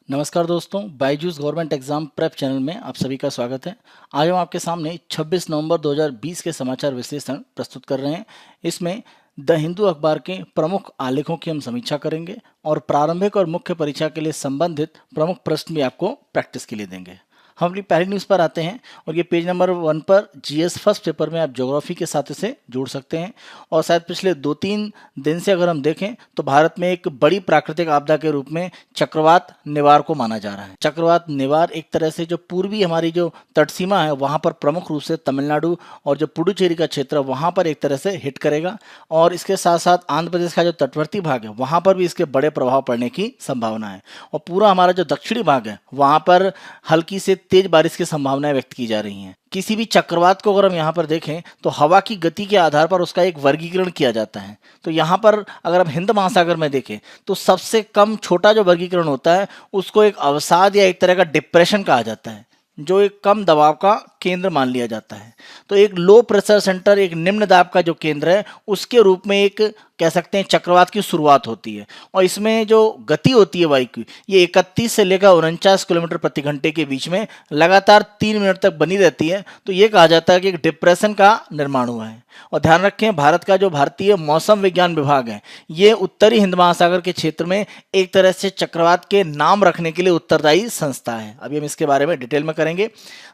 नमस्कार दोस्तों, Byju's government exam prep channel में आप सभी का स्वागत है। आज हम आपके सामने 26 नवंबर 2020 के समाचार विश्लेषण प्रस्तुत कर रहे हैं। इसमें द हिंदू अखबार के प्रमुख आलेखों की हम समीक्षा करेंगे और प्रारंभिक और मुख्य परीक्षा के लिए संबंधित प्रमुख प्रश्न भी आपको प्रैक्टिस के लिए देंगे। हम अपनी पहली न्यूज़ पर आते हैं और ये पेज नंबर 1 पर जीएस फर्स्ट पेपर में आप ज्योग्राफी के साथ इसे जोड़ सकते हैं। और शायद पिछले 2-3 दिन से अगर हम देखें तो भारत में एक बड़ी प्राकृतिक आपदा के रूप में चक्रवात निवार को माना जा रहा है। चक्रवात निवार एक तरह से जो पूर्वी हमारी जो तट सीमा है वहाँ पर प्रमुख रूप से तमिलनाडु और जो पुडुचेरी का क्षेत्र है वहाँ पर एक तरह से हिट करेगा और इसके साथ साथ आंध्र प्रदेश का जो तटवर्ती भाग है वहाँ पर भी इसके बड़े प्रभाव पड़ने की संभावना है। और पूरा हमारा जो दक्षिणी भाग है वहाँ पर हल्की से तेज बारिश की संभावनाएं व्यक्त की जा रही हैं। किसी भी चक्रवात को अगर हम यहाँ पर देखें तो हवा की गति के आधार पर उसका एक वर्गीकरण किया जाता है। तो यहाँ पर अगर हम हिंद महासागर में देखें तो सबसे कम छोटा जो वर्गीकरण होता है उसको एक अवसाद या एक तरह का डिप्रेशन कहा जाता है, जो एक कम दबाव का केंद्र मान लिया जाता है। तो एक लो प्रेशर सेंटर, एक निम्न दाब का जो केंद्र है उसके रूप में एक कह सकते हैं चक्रवात की शुरुआत होती है। और इसमें जो गति होती है वायु की ये 31 से लेकर 49 किलोमीटर प्रति घंटे के बीच में लगातार 3 मिनट तक बनी रहती है। तो ये कहा जाता है कि एक डिप्रेशन का निर्माण हुआ है। और ध्यान रखें, भारत का जो भारतीय मौसम विज्ञान विभाग है ये उत्तरी हिंद महासागर के क्षेत्र में एक तरह से चक्रवात के नाम रखने के लिए उत्तरदायी संस्था है। अभी हम इसके बारे में डिटेल में करेंगे।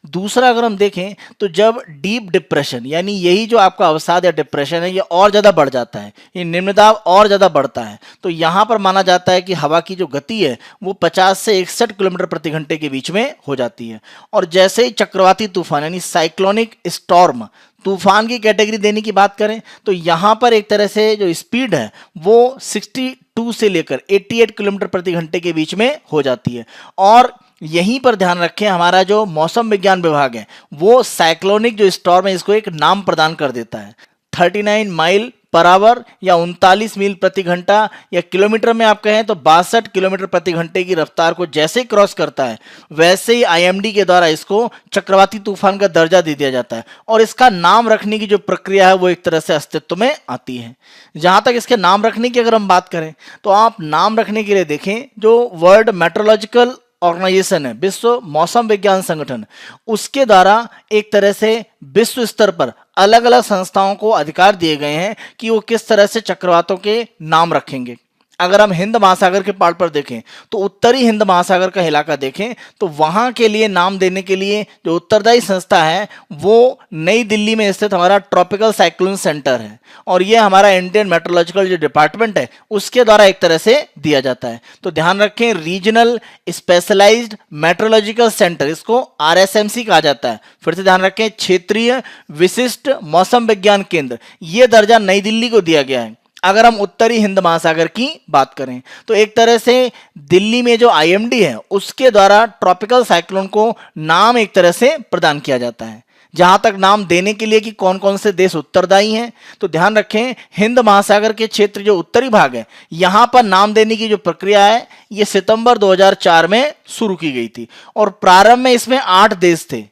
दूसरा अगर हम देखें तो जब डीप डिप्रेशन यानी यही जो आपका अवसाद या डिप्रेशन है ये और ज़्यादा बढ़ जाता है, ये निम्न दाब और ज़्यादा बढ़ता है, तो यहाँ पर माना जाता है कि हवा की जो गति है वो 50 से 61 किलोमीटर प्रति घंटे के बीच में हो जाती है। और जैसे ही चक्रवाती तूफान यानी साइक्लोनिक स्टॉर्म तूफान की कैटेगरी देने की बात करें तो यहाँ पर एक तरह से जो स्पीड है वो 62 से लेकर 88 किलोमीटर प्रति घंटे के बीच में हो जाती है। और यहीं पर ध्यान रखें, हमारा जो मौसम विज्ञान विभाग है वो साइक्लोनिक जो स्टॉर्म है इसको एक नाम प्रदान कर देता है। 39 माइल पर आवर या 39 मील प्रति घंटा या किलोमीटर में आप कहें तो 62 किलोमीटर प्रति घंटे की रफ्तार को जैसे ही क्रॉस करता है वैसे ही आईएमडी के द्वारा इसको चक्रवाती तूफान का दर्जा दे दिया जाता है। और इसका नाम रखने की जो प्रक्रिया है वो एक तरह से अस्तित्व में आती है। जहां तक इसके नाम रखने की अगर हम बात करें तो आप नाम रखने के लिए देखें, जो वर्ल्ड मेट्रोलॉजिकल ऑर्गेनाइजेशन है, विश्व मौसम विज्ञान संगठन, उसके द्वारा एक तरह से विश्व स्तर पर अलग अलग संस्थाओं को अधिकार दिए गए हैं कि वो किस तरह से चक्रवातों के नाम रखेंगे। अगर हम हिंद महासागर के पार्ट पर देखें तो उत्तरी हिंद महासागर का इलाका देखें तो वहां के लिए नाम देने के लिए जो उत्तरदायी संस्था है वो नई दिल्ली में स्थित हमारा ट्रॉपिकल साइक्लोन सेंटर है। और ये हमारा इंडियन मेट्रोलॉजिकल जो डिपार्टमेंट है उसके द्वारा एक तरह से दिया जाता है। तो ध्यान रखें, रीजनल स्पेशलाइज्ड मेट्रोलॉजिकल सेंटर, इसको आरएसएमसी कहा जाता है। फिर से ध्यान रखें, क्षेत्रीय विशिष्ट मौसम विज्ञान केंद्र, ये दर्जा नई दिल्ली को दिया गया है। अगर हम उत्तरी हिंद महासागर की बात करें तो एक तरह से दिल्ली में जो आईएमडी है उसके द्वारा ट्रॉपिकल साइक्लोन को नाम एक तरह से प्रदान किया जाता है। जहां तक नाम देने के लिए कि कौन कौन से देश उत्तरदायी हैं तो ध्यान रखें, हिंद महासागर के क्षेत्र जो उत्तरी भाग है यहां पर नाम देने की जो प्रक्रिया है ये सितंबर 2004 में शुरू की गई थी। और प्रारंभ में इसमें 8 देश थे,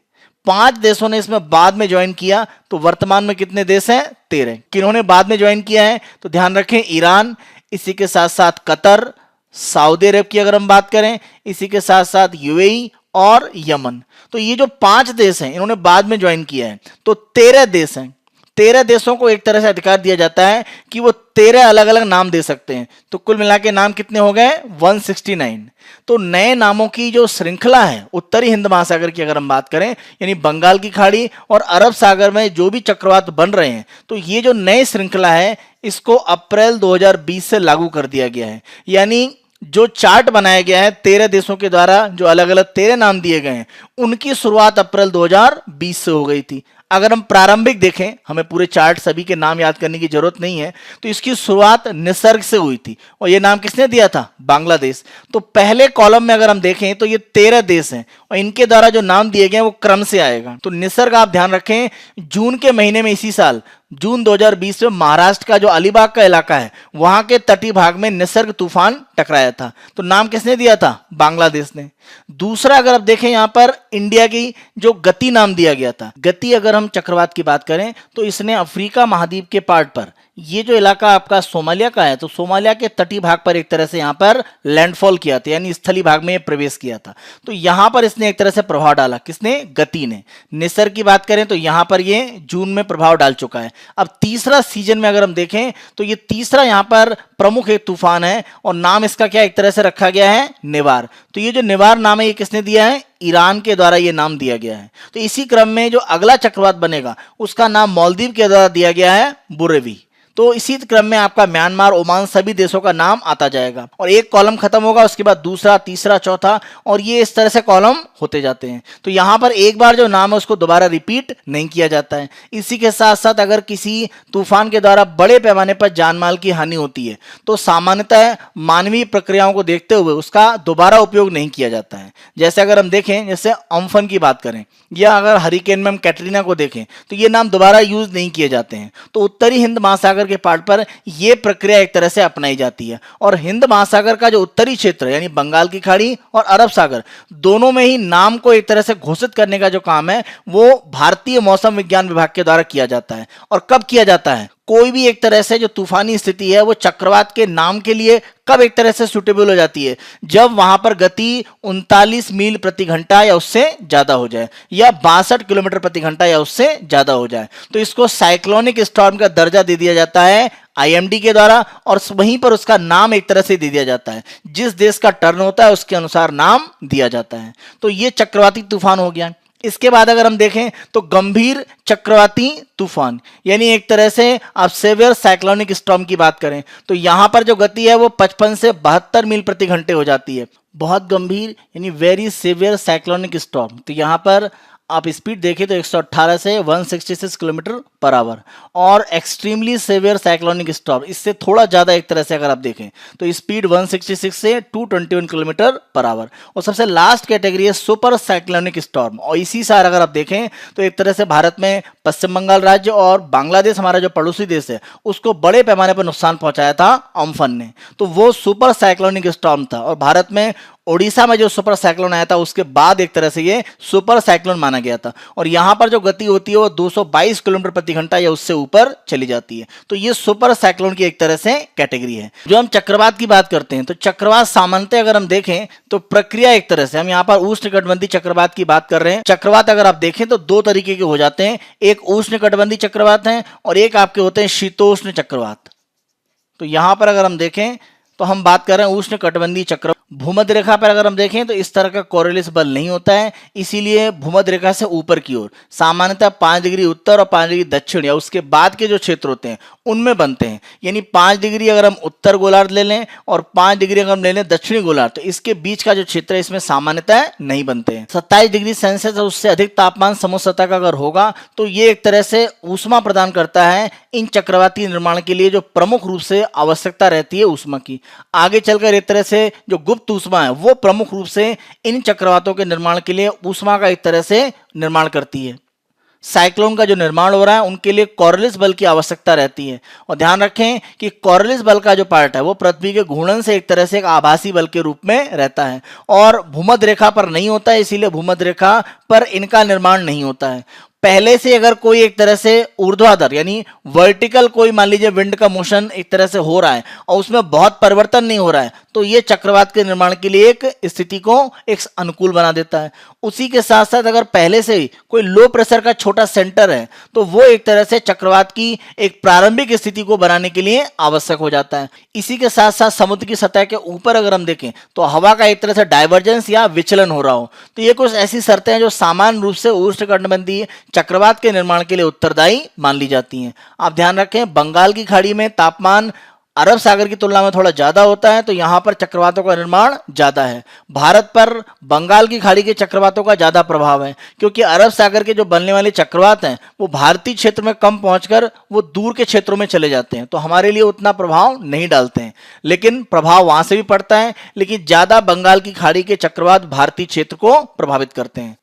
5 देशों ने इसमें बाद में ज्वाइन किया। तो वर्तमान में कितने देश हैं? 13। किन्होंने बाद में ज्वाइन किया है तो ध्यान रखें, ईरान, इसी के साथ साथ कतर, सऊदी अरब की अगर हम बात करें, इसी के साथ साथ यूएई और यमन। तो ये जो 5 देश हैं इन्होंने बाद में ज्वाइन किया है। तो 13 देश हैं। 13 देशों को एक तरह से अधिकार दिया जाता है कि वो 13 अलग अलग नाम दे सकते हैं। तो कुल मिला के नाम कितने हो गए? 169। तो नए नामों की जो श्रृंखला है उत्तरी हिंद महासागर की अगर हम बात करें, यानी बंगाल की खाड़ी और अरब सागर में जो भी चक्रवात बन रहे हैं, तो ये जो नई श्रृंखला है इसको अप्रैल 2020 से लागू कर दिया गया है। यानी जो चार्ट बनाया गया है 13 देशों के द्वारा, जो अलग अलग 13 नाम दिए गए हैं, उनकी शुरुआत अप्रैल 2020 से हो गई थी। अगर हम प्रारंभिक देखें, हमें पूरे चार्ट सभी के नाम याद करने की जरूरत नहीं है, तो इसकी शुरुआत निसर्ग से हुई थी। और ये नाम किसने दिया था? बांग्लादेश। तो पहले कॉलम में अगर हम देखें तो ये 13 देश हैं और इनके द्वारा जो नाम दिए गए वो क्रम से आएगा। तो निसर्ग आप ध्यान रखें, जून के महीने में इसी साल जून 2020 में महाराष्ट्र का जो अलीबाग का इलाका है वहां के तटीय भाग में निसर्ग तूफान टकराया था। तो नाम किसने दिया था? बांग्लादेश ने। दूसरा अगर आप देखें यहाँ पर इंडिया की जो गति नाम दिया गया था। गति अगर हम चक्रवात की बात करें तो इसने अफ्रीका महाद्वीप के पार्ट पर ये जो इलाका आपका सोमालिया का है, तो सोमालिया के तटीय भाग पर एक तरह से यहाँ पर लैंडफॉल किया था, यानी स्थलीय भाग में ये प्रवेश किया था। तो यहाँ पर इसने एक तरह से प्रभाव डाला, किसने? गति ने। निसर्ग की बात करें तो यहाँ पर ये जून में प्रभाव डाल चुका है। अब तीसरा सीजन में अगर हम देखें तो ये तीसरा यहाँ पर प्रमुख एक तूफान है और नाम इसका क्या एक तरह से रखा गया है? निवार। तो ये जो निवार नाम है ये किसने दिया है? ईरान के द्वारा ये नाम दिया गया है। तो इसी क्रम में जो अगला चक्रवात बनेगा उसका नाम मालदीव के द्वारा दिया गया है बुरेवी। तो इसी क्रम में आपका म्यांमार, ओमान सभी देशों का नाम आता जाएगा और एक कॉलम खत्म होगा, उसके बाद दूसरा, तीसरा, चौथा और ये इस तरह से कॉलम होते जाते हैं। तो यहाँ पर एक बार जो नाम है उसको दोबारा रिपीट नहीं किया जाता है। इसी के साथ साथ अगर किसी तूफान के द्वारा बड़े पैमाने पर जानमाल की हानि होती है तो सामान्यतः मानवीय प्रक्रियाओं को देखते हुए उसका दोबारा उपयोग नहीं किया जाता है। जैसे अगर हम देखें, जैसे अम्फन की बात करें या अगर हरिकेन में हम कैटरीना को देखें तो ये नाम दोबारा यूज नहीं किए जाते हैं। तो उत्तरी हिंद महासागर के पार्ट पर यह प्रक्रिया एक तरह से अपनाई जाती है और हिंद महासागर का जो उत्तरी क्षेत्र यानी बंगाल की खाड़ी और अरब सागर दोनों में ही नाम को एक तरह से घोषित करने का जो काम है वो भारतीय मौसम विज्ञान विभाग के द्वारा किया जाता है। और कब किया जाता है? कोई भी एक तरह से जो तूफानी स्थिति है वो चक्रवात के नाम के लिए कब एक तरह से सुटेबल हो जाती है? जब वहां पर गति 39 मील प्रति घंटा या उससे ज्यादा हो जाए या 62 किलोमीटर प्रति घंटा या उससे ज्यादा हो जाए तो इसको साइक्लोनिक स्टॉर्म का दर्जा दे दिया जाता है आईएमडी के द्वारा और वहीं पर उसका नाम एक तरह से दे दिया जाता है। जिस देश का टर्न होता है उसके अनुसार नाम दिया जाता है। तो ये चक्रवाती तूफान हो गया। इसके बाद अगर हम देखें तो गंभीर चक्रवाती तूफान यानी एक तरह से आप सेवियर साइक्लोनिक स्टॉर्म की बात करें तो यहां पर जो गति है वो 55 से 72 मील प्रति घंटे हो जाती है। बहुत गंभीर यानी वेरी सेवियर साइक्लोनिक स्टॉर्म। तो यहां पर आप स्पीड देखें तो 118 से 166 किलोमीटर पर आवर और एक्सट्रीमली सेवियर साइक्लोनिक स्टॉर्म इससे थोड़ा ज़्यादा एक तरह से अगर आप देखें तो स्पीड 166 से 221 किलोमीटर पर आवर। और सबसे लास्ट कैटेगरी है सुपर साइक्लोनिक स्टॉर्म और इसी साल अगर आप देखें तो एक तरह से भारत में पश्चिम बंगाल राज्य और बांग्लादेश हमारा जो पड़ोसी देश है उसको बड़े पैमाने पर नुकसान पहुंचाया था अम्फन ने। तो वो सुपर साइक्लोनिक स्टॉर्म था और भारत में ओडिशा में जो सुपर साइक्लोन आया था उसके बाद एक तरह से ये सुपर साइक्लोन माना गया था और यहां पर जो गति होती है वो 222 किलोमीटर प्रति घंटा या उससे ऊपर चली जाती है। तो ये सुपर साइक्लोन की एक तरह से कैटेगरी है। जो हम चक्रवात की बात करते हैं तो चक्रवात सामान्यतः अगर हम देखें तो प्रक्रिया एक तरह से हम यहाँ पर उष्णकटिबंधीय चक्रवात की बात कर रहे हैं। चक्रवात अगर आप देखें तो दो तरीके के हो जाते हैं, एक उष्णकटिबंधीय चक्रवात है और एक आपके होते हैं शीतोष्ण चक्रवात। तो यहां पर अगर हम देखें तो हम बात कर रहे हैं उष्णकटिबंधीय चक्रवात। भूमध्य रेखा पर अगर हम देखें तो इस तरह का कोरिलेस बल नहीं होता है, इसीलिए भूमध्य रेखा से ऊपर की ओर सामान्यतः 5 डिग्री उत्तर और 5 डिग्री दक्षिण या उसके बाद के जो क्षेत्र होते हैं उनमें बनते हैं। यानी 5 डिग्री अगर हम उत्तर गोलार्ध ले लें और 5 डिग्री अगर हम ले लें दक्षिणी गोलार्ध तो इसके बीच का जो क्षेत्र है इसमें सामान्यतः नहीं बनते हैं। 27 डिग्री सेल्सियस और उससे अधिक तापमान समुद्र सतह का अगर होगा तो ये एक तरह से ऊष्मा प्रदान करता है इन चक्रवाती निर्माण के लिए जो प्रमुख रूप से आवश्यकता रहती है ऊष्मा की। आगे चलकर एक तरह से जो गुप्त ऊष्मा है वो प्रमुख रूप से इन चक्रवातों के निर्माण के लिए ऊष्मा का एक तरह से निर्माण करती है। साइक्लोन का जो निर्माण हो रहा है उनके लिए कोरिलेस बल की आवश्यकता रहती है और ध्यान रखें कि कोरिलेस बल का जो पार्ट है वो पृथ्वी के घूर्णन से एक तरह से एक आभासी बल के रूप में रहता है और भूमध्य रेखा पर नहीं होता है, इसीलिए भूमध्य रेखा पर इनका निर्माण नहीं होता है। पहले से अगर कोई एक तरह से ऊर्ध्वाधर यानी वर्टिकल कोई मान लीजिए विंड का मोशन एक तरह से हो रहा है और उसमें बहुत परिवर्तन नहीं हो रहा है तो ये चक्रवात के निर्माण के लिए एक स्थिति को एक अनुकूल बना देता है। उसी के साथ साथ अगर पहले से ही कोई लो प्रेशर का छोटा सेंटर है तो वो एक तरह से चक्रवात की एक प्रारंभिक स्थिति को बनाने के लिए आवश्यक हो जाता है। इसी के साथ साथ समुद्र की सतह के ऊपर अगर हम देखें तो हवा का एक तरह से डाइवर्जेंस या विचलन हो रहा हो तो ये कुछ ऐसी शर्तें हैं जो सामान्य रूप से उष्णकटिबंधीय चक्रवात के निर्माण के लिए उत्तरदायी मान ली जाती हैं। आप ध्यान रखें बंगाल की खाड़ी में तापमान अरब सागर की तुलना में थोड़ा ज्यादा होता है तो यहां पर चक्रवातों का निर्माण ज्यादा है। भारत पर बंगाल की खाड़ी के चक्रवातों का ज्यादा प्रभाव है क्योंकि अरब सागर के जो बनने वाले चक्रवात हैं वो भारतीय क्षेत्र में कम पहुंचकर वो दूर के क्षेत्रों में चले जाते हैं तो हमारे लिए उतना प्रभाव नहीं डालते हैं, लेकिन प्रभाव वहां से भी पड़ता है लेकिन ज्यादा बंगाल की खाड़ी के चक्रवात भारतीय क्षेत्र को प्रभावित करते हैं।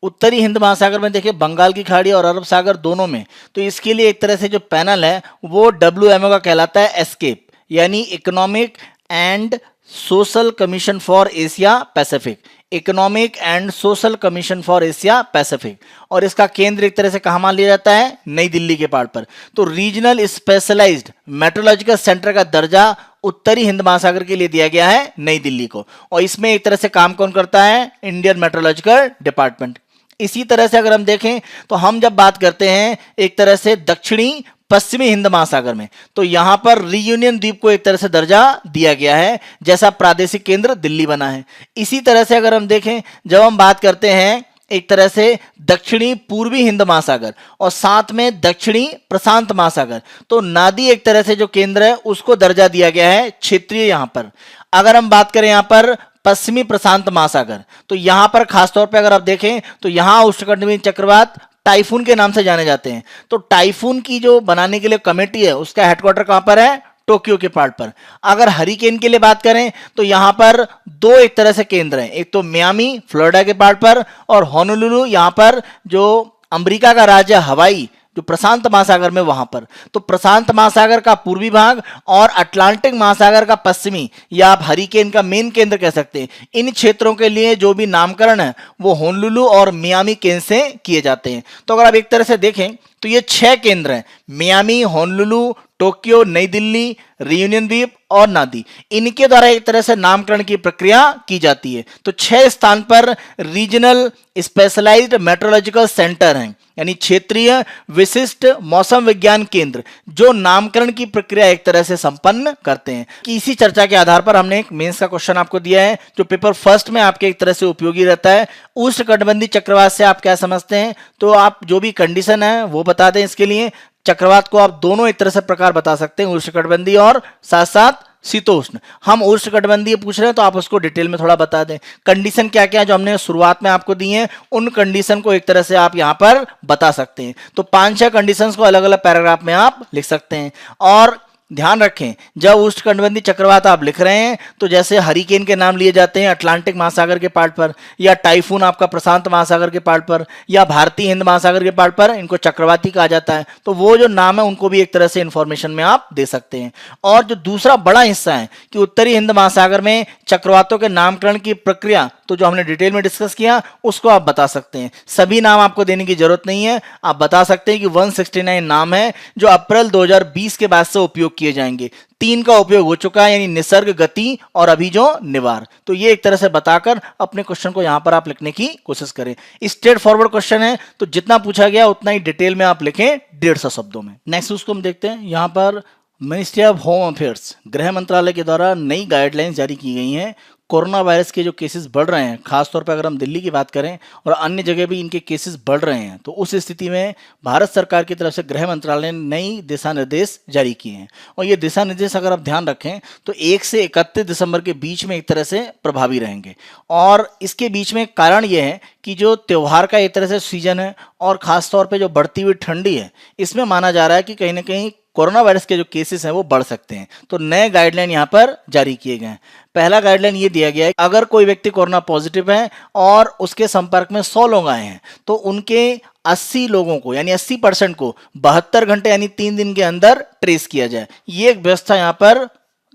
उत्तरी हिंद महासागर में देखिए बंगाल की खाड़ी और अरब सागर दोनों में, तो इसके लिए एक तरह से जो पैनल है वो WMO का कहलाता है एस्केप यानी economic and social commission for Asia Pacific, economic and social commission for Asia Pacific, और इसका केंद्र एक तरह से कहाँ मान लिया जाता है, नई दिल्ली के पहाड़ पर। तो रीजनल स्पेशलाइज्ड मेट्रोलॉजिकल सेंटर का दर्जा उत्तरी हिंद महासागर के लिए दिया गया है नई दिल्ली को, और इसमें एक तरह से काम कौन करता है, इंडियन मेट्रोलॉजिकल डिपार्टमेंट। इसी तरह से अगर हम देखें तो हम जब बात करते हैं एक तरह से दक्षिणी पश्चिमी हिंद महासागर में, तो यहां पर रियूनियन द्वीप को एक तरह से दर्जा दिया गया है, जैसा प्रादेशिक केंद्र दिल्ली बना है। इसी तरह से अगर हम देखें, जब हम बात करते हैं एक तरह से दक्षिणी पूर्वी हिंद महासागर और साथ में दक्षिणी प्रशांत महासागर, तो नादी एक तरह से जो केंद्र है उसको दर्जा दिया गया है क्षेत्रीय। यहां पर अगर हम बात करें यहां पर पश्चिमी प्रशांत महासागर, तो यहां पर खासतौर पे अगर आप देखें तो यहां उष्णकटिबंधीय चक्रवात टाइफून के नाम से जाने जाते हैं। तो टाइफून की जो बनाने के लिए कमेटी है उसका हेडक्वार्टर कहां पर है, टोक्यो के पहाड़ पर। अगर हरिकेन के लिए बात करें तो यहां पर दो एक तरह से केंद्र हैं, एक तो मियामी फ्लोरिडा के पहाड़ पर, और होनोलुलु यहां पर जो अमेरिका का राज्य हवाई जो प्रशांत महासागर में वहां पर। तो प्रशांत महासागर का पूर्वी भाग और अटलांटिक महासागर का पश्चिमी, या आप हरिकेन का मेन केंद्र कह सकते हैं, इन क्षेत्रों के लिए जो भी नामकरण है वो होनोलुलु और मियामी केंद्र से किए जाते हैं। तो अगर आप एक तरह से देखें तो ये 6 केंद्र हैं, मियामी, होनोलुलु, टोक्यो, नई दिल्ली, रियूनियन द्वीप और नादी, इनके द्वारा एक तरह से नामकरण की प्रक्रिया की जाती है। तो 6 स्थान पर रीजनल स्पेशलाइज्ड मेट्रोलॉजिकल सेंटर हैं, यानी क्षेत्रीय विशिष्ट मौसम विज्ञान केंद्र, जो नामकरण की प्रक्रिया एक तरह से संपन्न करते हैं। कि इसी चर्चा के आधार पर हमने एक मेंस का क्वेश्चन आपको दिया है, जो पेपर फर्स्ट में आपके एक तरह से उपयोगी रहता है। उष्णकटिबंधीय चक्रवात से आप क्या समझते हैं, तो आप जो भी कंडीशन है वो बता दें। इसके लिए चक्रवात को आप दोनों एक तरह से प्रकार बता सकते हैं, उष्णकटिबंधीय और साथ साथ शीतोष्ण। हम उष्णकटिबंधीय पूछ रहे हैं तो आप उसको डिटेल में थोड़ा बता दें। कंडीशन क्या क्या है जो हमने शुरुआत में आपको दी हैं, उन कंडीशन को एक तरह से आप यहां पर बता सकते हैं। तो 5-6 कंडीशंस को अलग अलग पैराग्राफ में आप लिख सकते हैं। और ध्यान रखें, जब उष्णकटिबंधीय चक्रवात आप लिख रहे हैं तो जैसे हरिकेन के नाम लिए जाते हैं अटलांटिक महासागर के पहाड़ पर, या टाइफून आपका प्रशांत महासागर के पहाड़ पर, या भारतीय हिंद महासागर के पहाड़ पर, इनको चक्रवाती कहा जाता है। तो वो जो नाम है उनको भी एक तरह से इंफॉर्मेशन में आप दे सकते हैं। और जो दूसरा बड़ा हिस्सा है कि उत्तरी हिंद महासागर में चक्रवातों के नामकरण की प्रक्रिया, तो जो हमने डिटेल में डिस्कस किया उसको आप बता सकते हैं। सभी नाम आपको देने की जरूरत नहीं है, आप बता सकते हैं कि 169 नाम है जो अप्रैल 2020 के बाद से उपयोग किए जाएंगे। 3 का उपयोग हो चुका है, यानी निसर्ग, गति और अभी जो निवार। तो ये एक तरह से बताकर अपने क्वेश्चन को यहां पर आप लिखने की कोशिश करें। स्ट्रेट फॉरवर्ड क्वेश्चन है, तो जितना पूछा गया उतना ही डिटेल में आप लिखें 150 शब्दों में। नेक्स्ट उसको हम देखते हैं। यहां पर मिनिस्ट्री ऑफ होम अफेयर्स, गृह मंत्रालय के द्वारा नई गाइडलाइंस जारी की गई हैं। कोरोना वायरस के जो केसेस बढ़ रहे हैं, खासतौर पर अगर हम दिल्ली की बात करें और अन्य जगह भी इनके केसेस बढ़ रहे हैं, तो उस स्थिति में भारत सरकार की तरफ से गृह मंत्रालय ने नई दिशा निर्देश जारी किए हैं। और ये दिशा निर्देश अगर आप ध्यान रखें तो 1 से 31 दिसंबर के बीच में एक तरह से प्रभावी रहेंगे। और इसके बीच में कारण ये है कि जो त्यौहार का एक तरह से सीजन है और खासतौर पर जो बढ़ती हुई ठंडी है, इसमें माना जा रहा है कि कहीं ना कहीं कोरोना वायरस के जो केसेस हैं वो बढ़ सकते हैं। तो नए गाइडलाइन यहाँ पर जारी किए गए हैं। पहला गाइडलाइन ये दिया गया है, अगर कोई व्यक्ति कोरोना पॉजिटिव है और उसके संपर्क में 100 लोग आए हैं तो उनके 80 लोगों को, यानी 80% को 72 घंटे यानी 3 दिन के अंदर ट्रेस किया जाए। ये एक व्यवस्था यहाँ पर